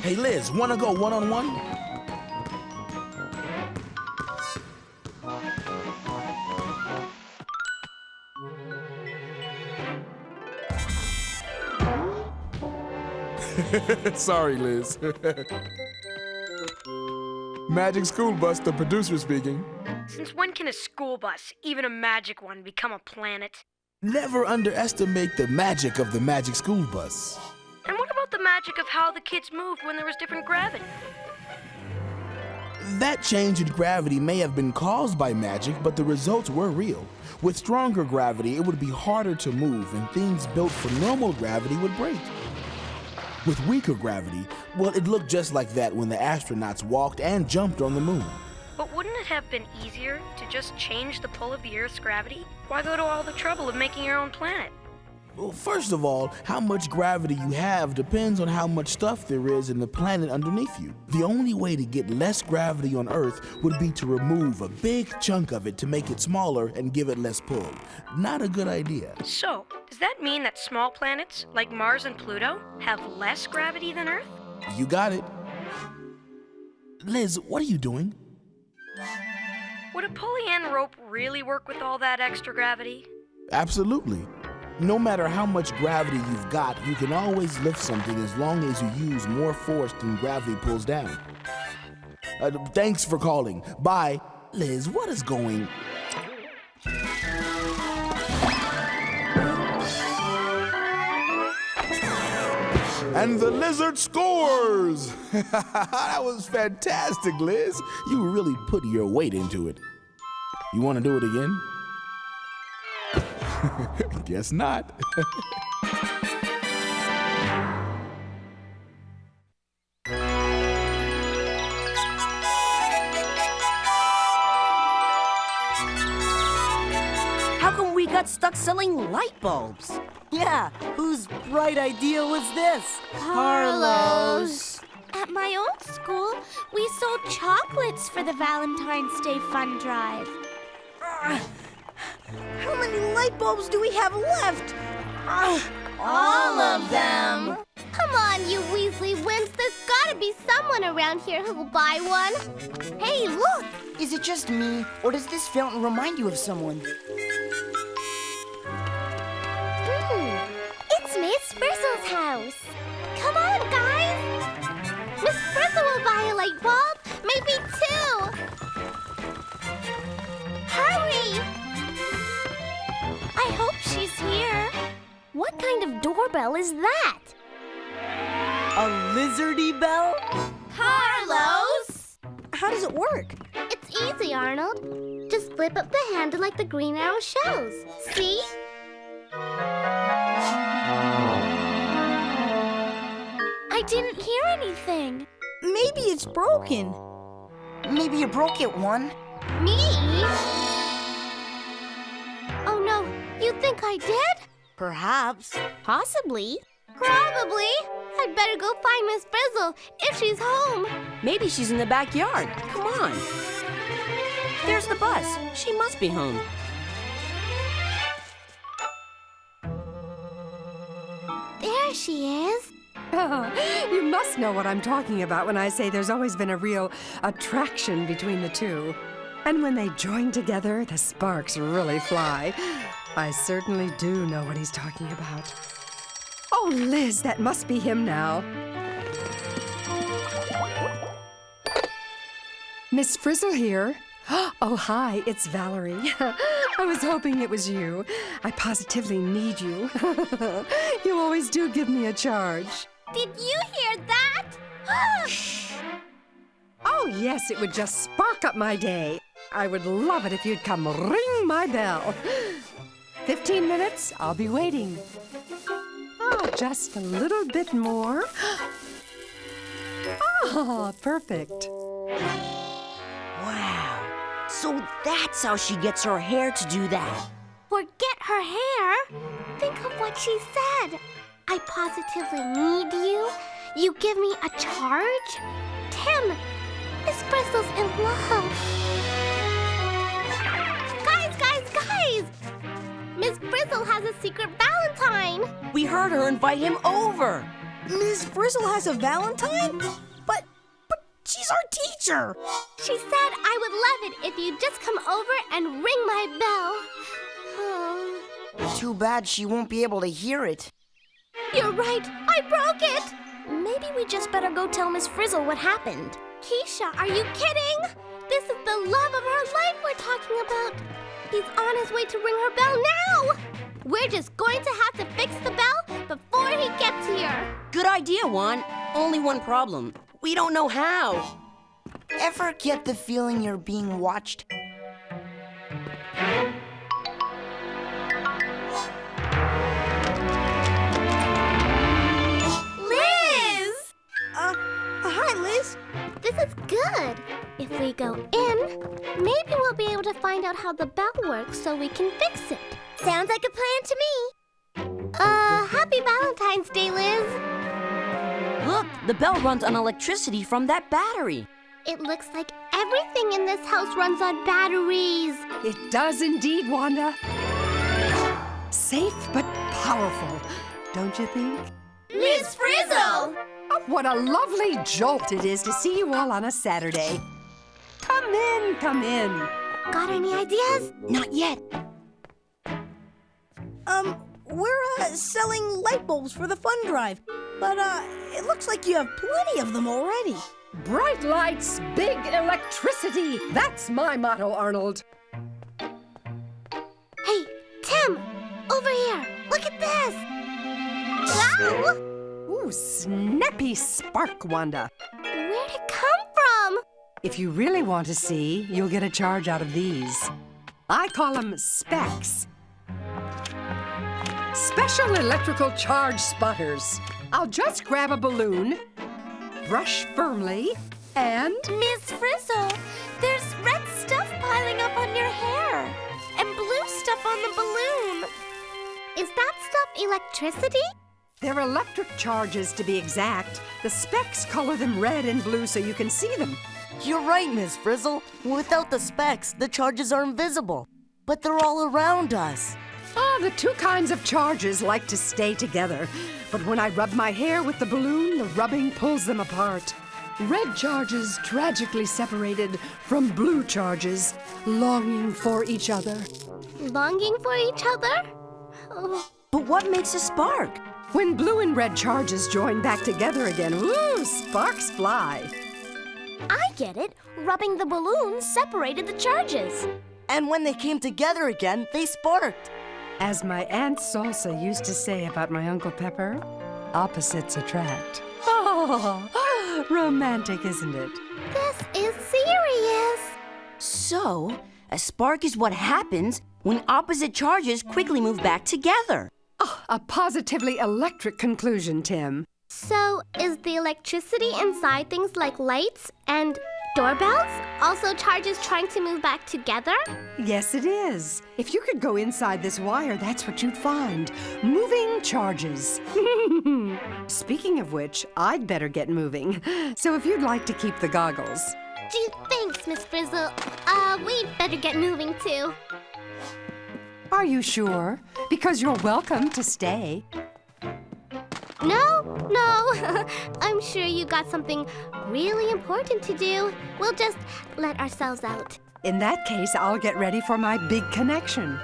Hey, Liz, wanna go one-on-one? Sorry, Liz. Magic School Bus, the producer speaking. Since when can a school bus, even a magic one, become a planet? Never underestimate the magic of the Magic School Bus. And what about the magic of how the kids moved when there was different gravity? That change in gravity may have been caused by magic, but the results were real. With stronger gravity, it would be harder to move, and things built for normal gravity would break. With weaker gravity, well, it looked just like that when the astronauts walked and jumped on the moon. But wouldn't it have been easier to just change the pull of the Earth's gravity? Why go to all the trouble of making your own planet? Well, first of all, how much gravity you have depends on how much stuff there is in the planet underneath you. The only way to get less gravity on Earth would be to remove a big chunk of it to make it smaller and give it less pull. Not a good idea. So, does that mean that small planets, like Mars and Pluto, have less gravity than Earth? You got it. Liz, what are you doing? Would a pulley-in rope really work with all that extra gravity? Absolutely. No matter how much gravity you've got, you can always lift something as long as you use more force than gravity pulls down. Thanks for calling. Bye. Liz, what is going... And the lizard scores! That was fantastic, Liz. You really put your weight into it. You want to do it again? Guess not. How come we got stuck selling light bulbs? Yeah, whose bright idea was this? Carlos. At my old school, we sold chocolates for the Valentine's Day fun drive. How many light bulbs do we have left? All of them. Come on, you Weasley wimps. There's gotta be someone around here who will buy one. Hey, look! Is it just me, or does this fountain remind you of someone? It's Miss Frizzle's house. Come on, guys. Miss Frizzle will buy a light bulb. Maybe two. Hurry! I hope she's here. What kind of doorbell is that? A lizardy bell? Carlos! How does it work? It's easy, Arnold. Just flip up the handle like the green arrow shows. See? I didn't hear anything. Maybe it's broken. Maybe you broke it, one. Me? Oh no, you think I did? Perhaps. Possibly. Probably. I'd better go find Miss Frizzle if she's home. Maybe she's in the backyard. Come on. There's the bus. She must be home. There she is. You must know what I'm talking about when I say there's always been a real attraction between the two. And when they join together, the sparks really fly. I certainly do know what he's talking about. Oh, Liz, that must be him now. Miss Frizzle here. Oh, hi, it's Valerie. I was hoping it was you. I positively need you. You always do give me a charge. Did you hear that? Shh. Oh, yes, it would just spark up my day. I would love it if you'd come ring my bell. 15 minutes, I'll be waiting. Oh, just a little bit more. Oh, perfect. Wow. So that's how she gets her hair to do that. Forget her hair. Think of what she said. I positively need you. You give me a charge. Tim, Miss Frizzle's in love. Guys! Miss Frizzle has a secret Valentine. We heard her invite him over. Miss Frizzle has a Valentine? But she's our teacher. She said I would love it if you'd just come over and ring my bell. Oh. Too bad she won't be able to hear it. You're right, I broke it. Maybe we just better go tell Miss Frizzle what happened. Keisha, are you kidding? This is the love of her life we're talking about. He's on his way to ring her bell now. We're just going to have to fix the bell before he gets here. Good idea, Juan. Only one problem. We don't know how. Ever get the feeling you're being watched? Liz! Hi, Liz. This is good. If we go in, maybe we'll be able to find out how the bell works so we can fix it. Sounds like a plan to me. Happy Valentine's Day, Liz. Look, the bell runs on electricity from that battery. It looks like everything in this house runs on batteries. It does indeed, Wanda. Safe but powerful, don't you think? Miss Frizzle! Oh, what a lovely jolt it is to see you all on a Saturday. Come in, come in. Got any ideas? Not yet. We're selling light bulbs for the fun drive, but it looks like you have plenty of them already. Bright lights, big electricity. That's my motto, Arnold. Hey, Tim, over here. Look at this. Wow! Ooh, snappy spark, Wanda. Where'd it come from? If you really want to see, you'll get a charge out of these. I call them specs. Special electrical charge spotters. I'll just grab a balloon, brush firmly, and... Miss Frizzle, there's red stuff piling up on your hair and blue stuff on the balloon. Is that stuff electricity? They're electric charges, to be exact. The specs color them red and blue so you can see them. You're right, Miss Frizzle. Without the specs, the charges are invisible. But they're all around us. The two kinds of charges like to stay together. But when I rub my hair with the balloon, the rubbing pulls them apart. Red charges tragically separated from blue charges, longing for each other. Longing for each other? Oh. But what makes a spark? When blue and red charges join back together again, ooh, sparks fly. I get it. Rubbing the balloon separated the charges. And when they came together again, they sparked. As my Aunt Salsa used to say about my Uncle Pepper, opposites attract. Oh, romantic, isn't it? This is serious. So, a spark is what happens when opposite charges quickly move back together. Oh, a positively electric conclusion, Tim. So, is the electricity inside things like lights and doorbells also charges trying to move back together? Yes, it is. If you could go inside this wire, that's what you'd find. Moving charges. Speaking of which, I'd better get moving. So if you'd like to keep the goggles. Gee, thanks, Miss Frizzle. We'd better get moving too. Are you sure? Because you're welcome to stay. No, No, I'm sure you got something really important to do. We'll just let ourselves out. In that case, I'll get ready for my big connection.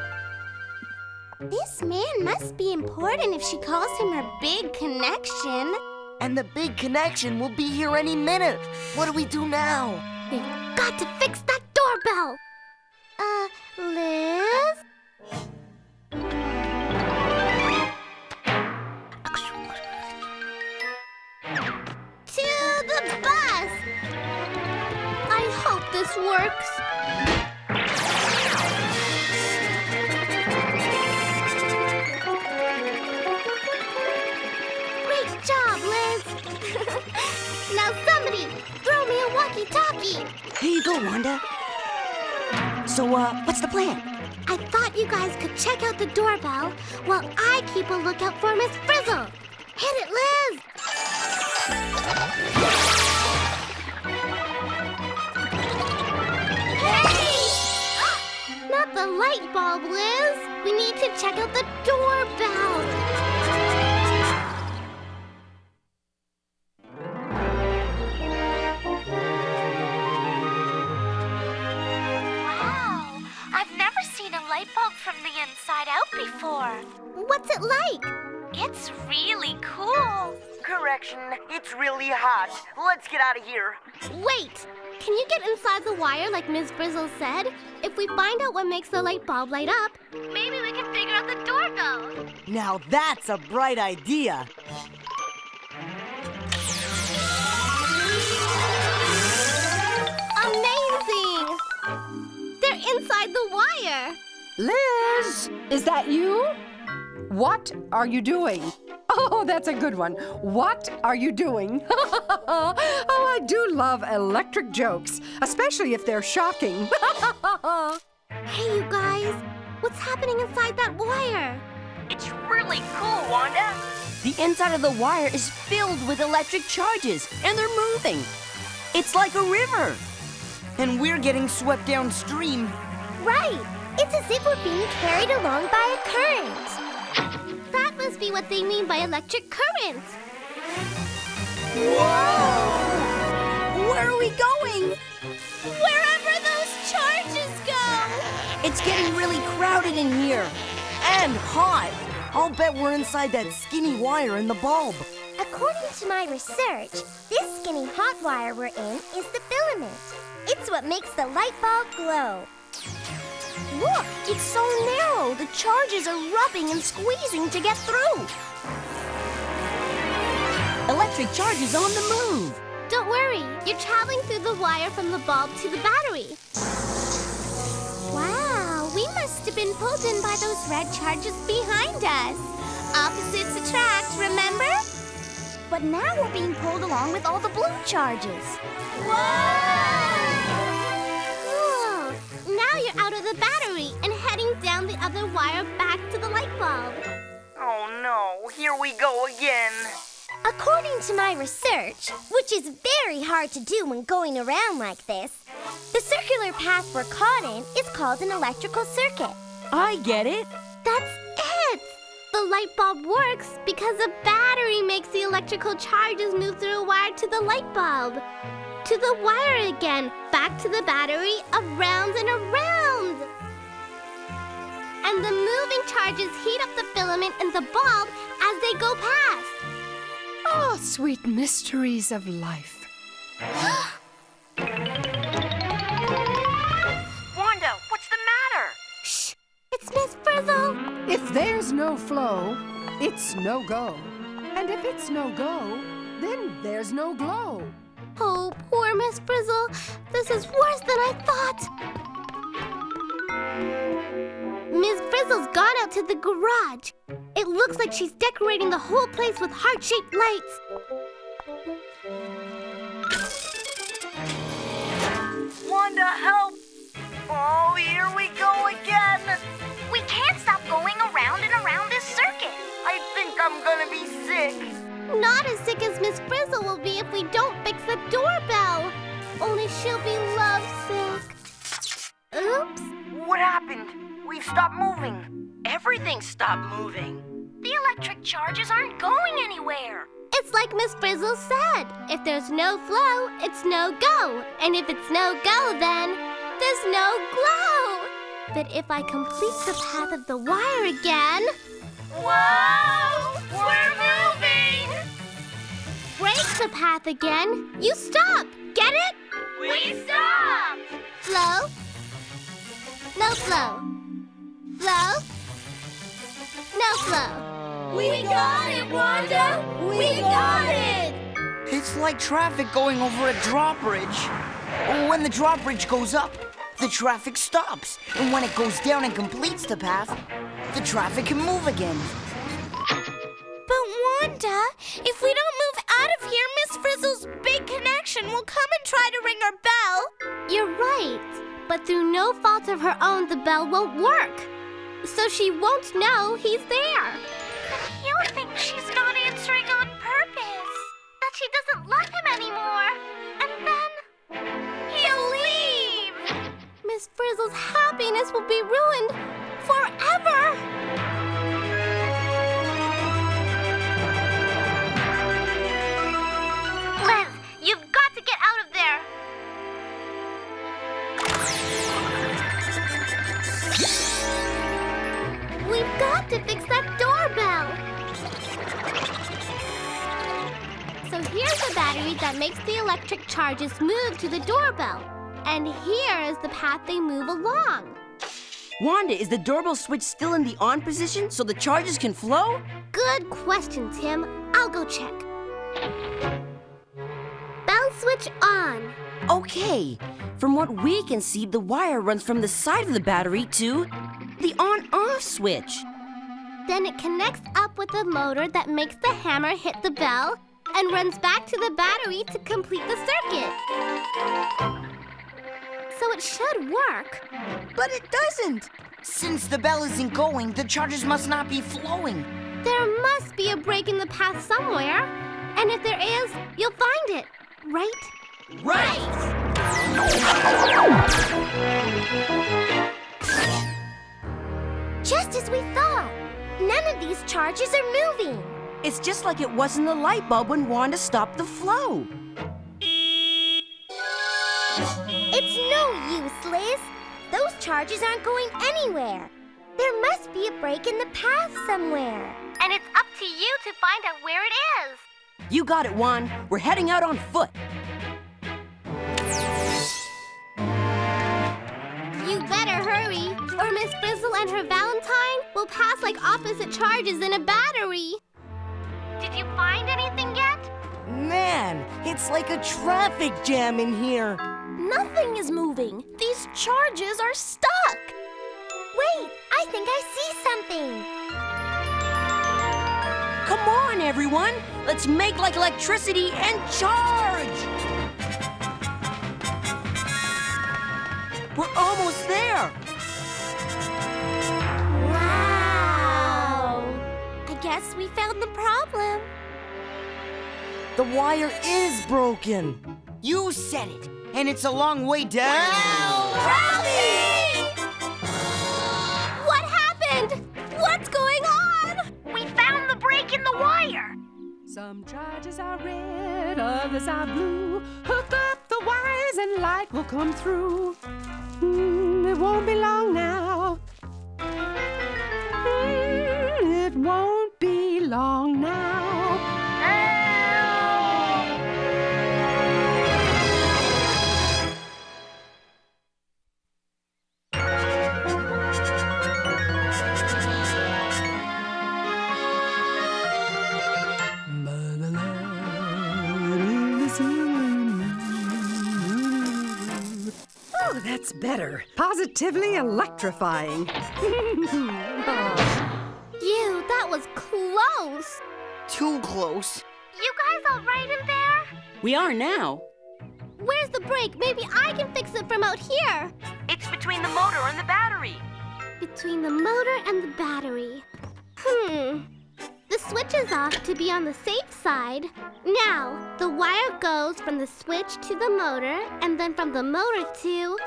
This man must be important if she calls him her big connection. And the big connection will be here any minute. What do we do now? We've got to fix that doorbell. Liz? To the bus! I hope this works. Great job, Liz. Now somebody, throw me a walkie-talkie. Here you go, Wanda. So, what's the plan? I thought you guys could check out the doorbell while I keep a lookout for Miss Frizzle. Hit it, Liz! Hey! Not the light bulb, Liz. We need to check out the doorbell. Light bulb from the inside out before. What's it like? It's really cool. Correction, it's really hot. Let's get out of here. Wait! Can you get inside the wire like Ms. Frizzle said? If we find out what makes the light bulb light up, maybe we can figure out the doorbell. Now that's a bright idea. Amazing! They're inside the wire. Liz, is that you? What are you doing? Oh, that's a good one. What are you doing? Oh, I do love electric jokes, especially if they're shocking. Hey, you guys. What's happening inside that wire? It's really cool, Wanda. The inside of the wire is filled with electric charges, and they're moving. It's like a river. And we're getting swept downstream. Right. It's as if we're being carried along by a current. That must be what they mean by electric current. Whoa! Where are we going? Wherever those charges go! It's getting really crowded in here. And hot. I'll bet we're inside that skinny wire in the bulb. According to my research, this skinny hot wire we're in is the filament. It's what makes the light bulb glow. Look, it's so narrow. The charges are rubbing and squeezing to get through. Electric charges on the move. Don't worry. You're traveling through the wire from the bulb to the battery. Wow, we must have been pulled in by those red charges behind us. Opposites attract, remember? But now we're being pulled along with all the blue charges. Whoa! Cool. Now you're out of the battery and heading down the other wire back to the light bulb. Oh no, here we go again. According to my research, which is very hard to do when going around like this, the circular path we're caught in is called an electrical circuit. I get it. That's it! The light bulb works because a battery makes the electrical charges move through a wire to the light bulb. To the wire again, back to the battery, around and around. And the moving charges heat up the filament in the bulb as they go past. Oh, sweet mysteries of life. Wanda, what's the matter? Shh! It's Miss Frizzle! If there's no flow, it's no go. And if it's no go, then there's no glow. Oh, poor Miss Frizzle. This is worse than I thought. Miss Frizzle's gone out to the garage. It looks like she's decorating the whole place with heart-shaped lights. Wanda, help! Oh, here we go again! We can't stop going around and around this circuit. I think I'm gonna be sick. Not as sick as Miss Frizzle will be if we don't fix the doorbell. Only she'll be lovesick. Oops. What happened? We've stopped moving. Everything stopped moving. The electric charges aren't going anywhere. It's like Miss Frizzle said. If there's no flow, it's no go. And if it's no go, then there's no glow. But if I complete the path of the wire again... Whoa! We're moving! Break the path again, you stop. Get it? We stop! Flow. No flow. Flow. No flow. We got it, Wanda! We got it! It's like traffic going over a drawbridge. When the drawbridge goes up, the traffic stops. And when it goes down and completes the path, the traffic can move again. But Wanda, if we don't move out of here, Miss Frizzle's big connection will come and try to ring our bell. You're right. But through no fault of her own, the bell won't work. So she won't know he's there. He'll think she's not answering on purpose. That she doesn't love him anymore. And then he'll leave. Miss Frizzle's happiness will be ruined forever. Liz, you've got to get out of there. We've got to fix that doorbell. So here's the battery that makes the electric charges move to the doorbell. And here is the path they move along. Wanda, is the doorbell switch still in the on position so the charges can flow? Good question, Tim. I'll go check. Bell switch on. Okay. From what we can see, the wire runs from the side of the battery to the on-off switch. Then it connects up with the motor that makes the hammer hit the bell and runs back to the battery to complete the circuit. So it should work. But it doesn't. Since the bell isn't going, the charges must not be flowing. There must be a break in the path somewhere. And if there is, you'll find it. Right? Right! Just as we thought. None of these charges are moving. It's just like it was in the light bulb when Wanda stopped the flow. It's no use, Liz. Those charges aren't going anywhere. There must be a break in the path somewhere. And it's up to you to find out where it is. You got it, Juan. We're heading out on foot. You better hurry, or Miss Frizzle and her Valentine will pass like opposite charges in a battery. Did you find anything yet? Man, it's like a traffic jam in here. Nothing is moving. These charges are stuck. Wait, I think I see something. Come on, everyone. Let's make like electricity and charge. We're almost there. Wow. I guess we found the problem. The wire is broken. You said it. And it's a long way down. What happened? What's going on? We found the break in the wire. Some charges are red, others are blue. Hook up the wires and light will come through. It won't be long now. It won't be long now. Oh, that's better. Positively electrifying. That was close. Too close. You guys all right in there? We are now. Where's the break? Maybe I can fix it from out here. It's between the motor and the battery. Between the motor and the battery. The switch is off to be on the safe side. Now, the wire goes from the switch to the motor, and then from the motor to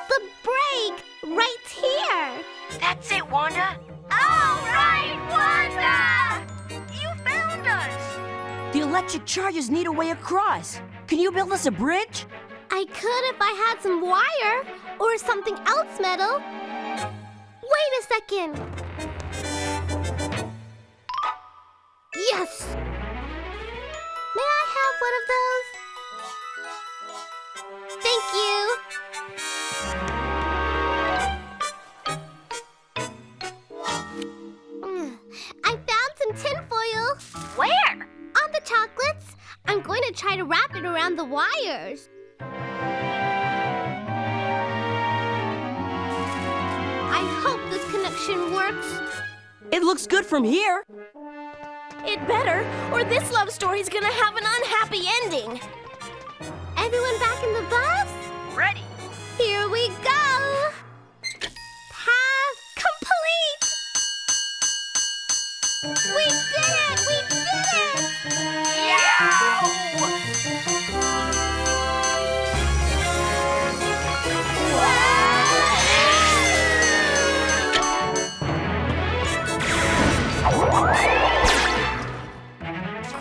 the break right here. That's it, Wanda. All right, Wanda! You found us! The electric charges need a way across. Can you build us a bridge? I could if I had some wire or something else metal. Wait a second. Yes! May I have one of those? Thank you. I found some tinfoil. Where? On the chocolates. I'm going to try to wrap it around the wires. I hope this connection works. It looks good from here. It better, or this love story's gonna have an unhappy ending. Everyone back in the bus? Ready. Here we go. Path complete. We did it! We did it!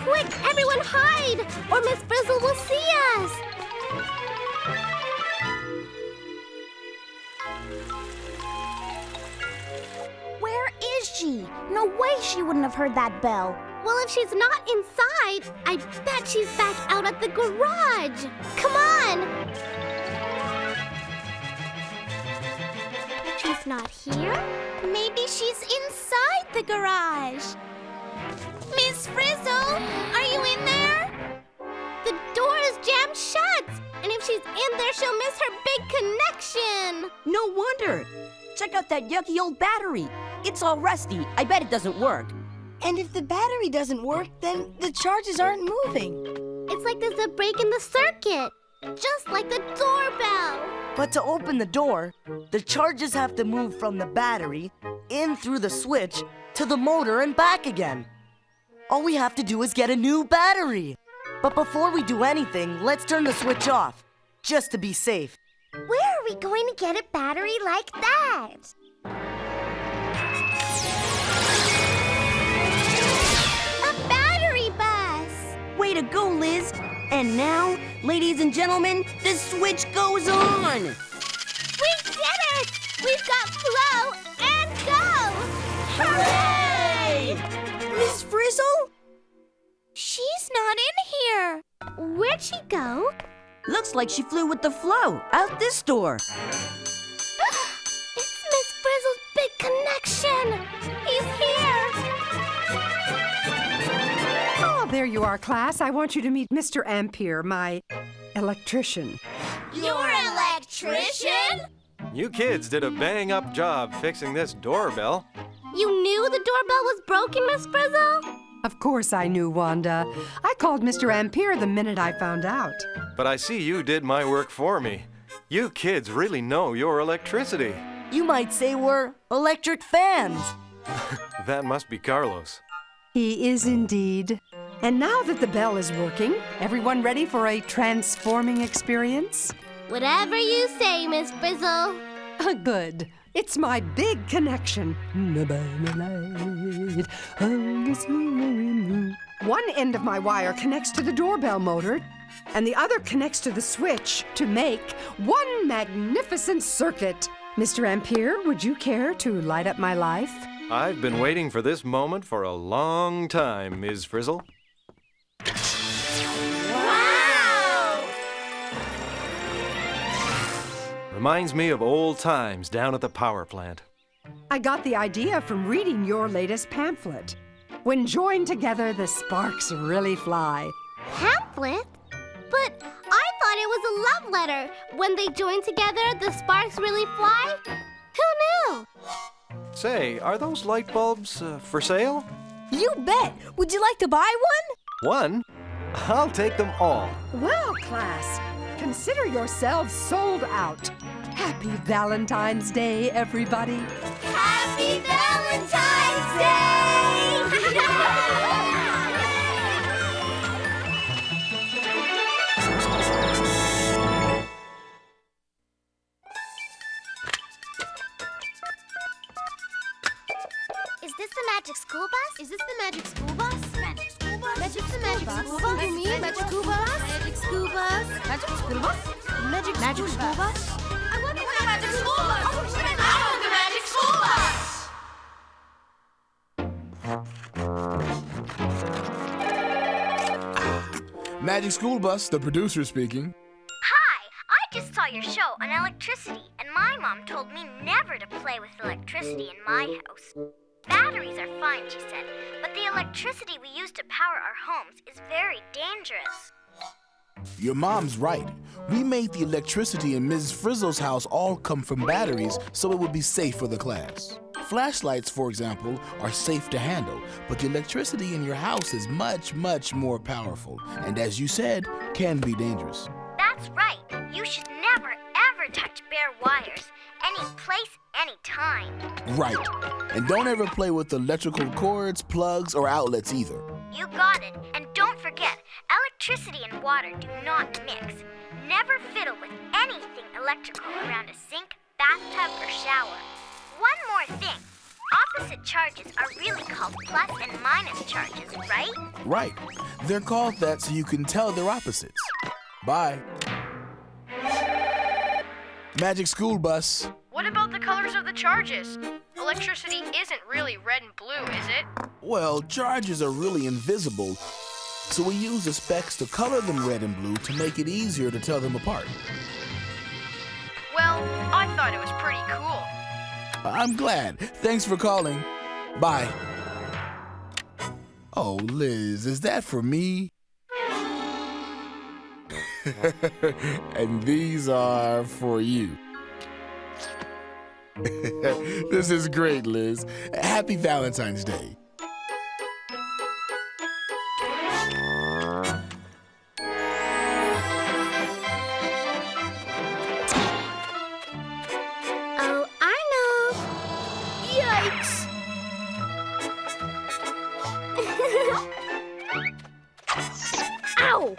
Quick, everyone hide, or Miss Frizzle will see us. Where is she? No way she wouldn't have heard that bell. Well, if she's not inside, I bet she's back out at the garage. Come on! She's not here? Maybe she's inside the garage. Miss Frizzle, are you in there? The door is jammed shut, and if she's in there, she'll miss her big connection. No wonder. Check out that yucky old battery. It's all rusty. I bet it doesn't work. And if the battery doesn't work, then the charges aren't moving. It's like there's a break in the circuit, just like the doorbell. But to open the door, the charges have to move from the battery, in through the switch, to the motor and back again. All we have to do is get a new battery. But before we do anything, let's turn the switch off, just to be safe. Where are we going to get a battery like that? A battery bus! Way to go, Liz. And now, ladies and gentlemen, the switch goes on. We did it! We've got flow and go! Hooray! Miss Frizzle? She's not in here. Where'd she go? Looks like she flew with the flow out this door. It's Miss Frizzle's big connection. He's here. Oh, there you are, class. I want you to meet Mr. Ampere, my electrician. Your electrician? You kids did a bang-up job fixing this doorbell. You knew the doorbell was broken, Miss Frizzle? Of course I knew, Wanda. I called Mr. Ampere the minute I found out. But I see you did my work for me. You kids really know your electricity. You might say we're electric fans. That must be Carlos. He is indeed. And now that the bell is working, everyone ready for a transforming experience? Whatever you say, Miss Frizzle. Good. It's my big connection. One end of my wire connects to the doorbell motor, and the other connects to the switch to make one magnificent circuit. Mr. Ampere, would you care to light up my life? I've been waiting for this moment for a long time, Ms. Frizzle. Wow! Reminds me of old times down at the power plant. I got the idea from reading your latest pamphlet. When joined together, the sparks really fly. Pamphlet? But I thought it was a love letter. When they join together, the sparks really fly? Who knew? Say, are those light bulbs for sale? You bet. Would you like to buy one? One? I'll take them all. Well, class, consider yourselves sold out. Happy Valentine's Day, everybody. Happy Valentine's Day! Is this the magic school bus? Is this the magic school bus? Magic school bus? Magic school bus. Follow me, magic school bus. Magic school bus. Magic school bus. Magic school bus. I want the magic school bus. I want the magic school bus. Magic School Bus, the producer speaking. Hi, I just saw your show on electricity, and my mom told me never to play with electricity in my house. Batteries are fine, she said, but the electricity we use to power our homes is very dangerous. Your mom's right. We made the electricity in Mrs. Frizzle's house all come from batteries so it would be safe for the class. Flashlights, for example, are safe to handle, but the electricity in your house is much, much more powerful, and as you said, can be dangerous. That's right. You should never, ever touch bare wires. Any place, any time. Right. And don't ever play with electrical cords, plugs, or outlets either. You got it. And don't forget, electricity and water do not mix. Never fiddle with anything electrical around a sink, bathtub, or shower. One more thing. Opposite charges are really called plus and minus charges, right? Right. They're called that so you can tell their opposites. Bye. Magic School Bus. What about the colors of the charges? Electricity isn't really red and blue, is it? Well, charges are really invisible, so we use the specs to color them red and blue to make it easier to tell them apart. Well, I thought it was pretty cool. I'm glad. Thanks for calling. Bye. Oh, Liz, is that for me? And these are for you. This is great, Liz. Happy Valentine's Day. Oh, Arnold! Yikes! Ow!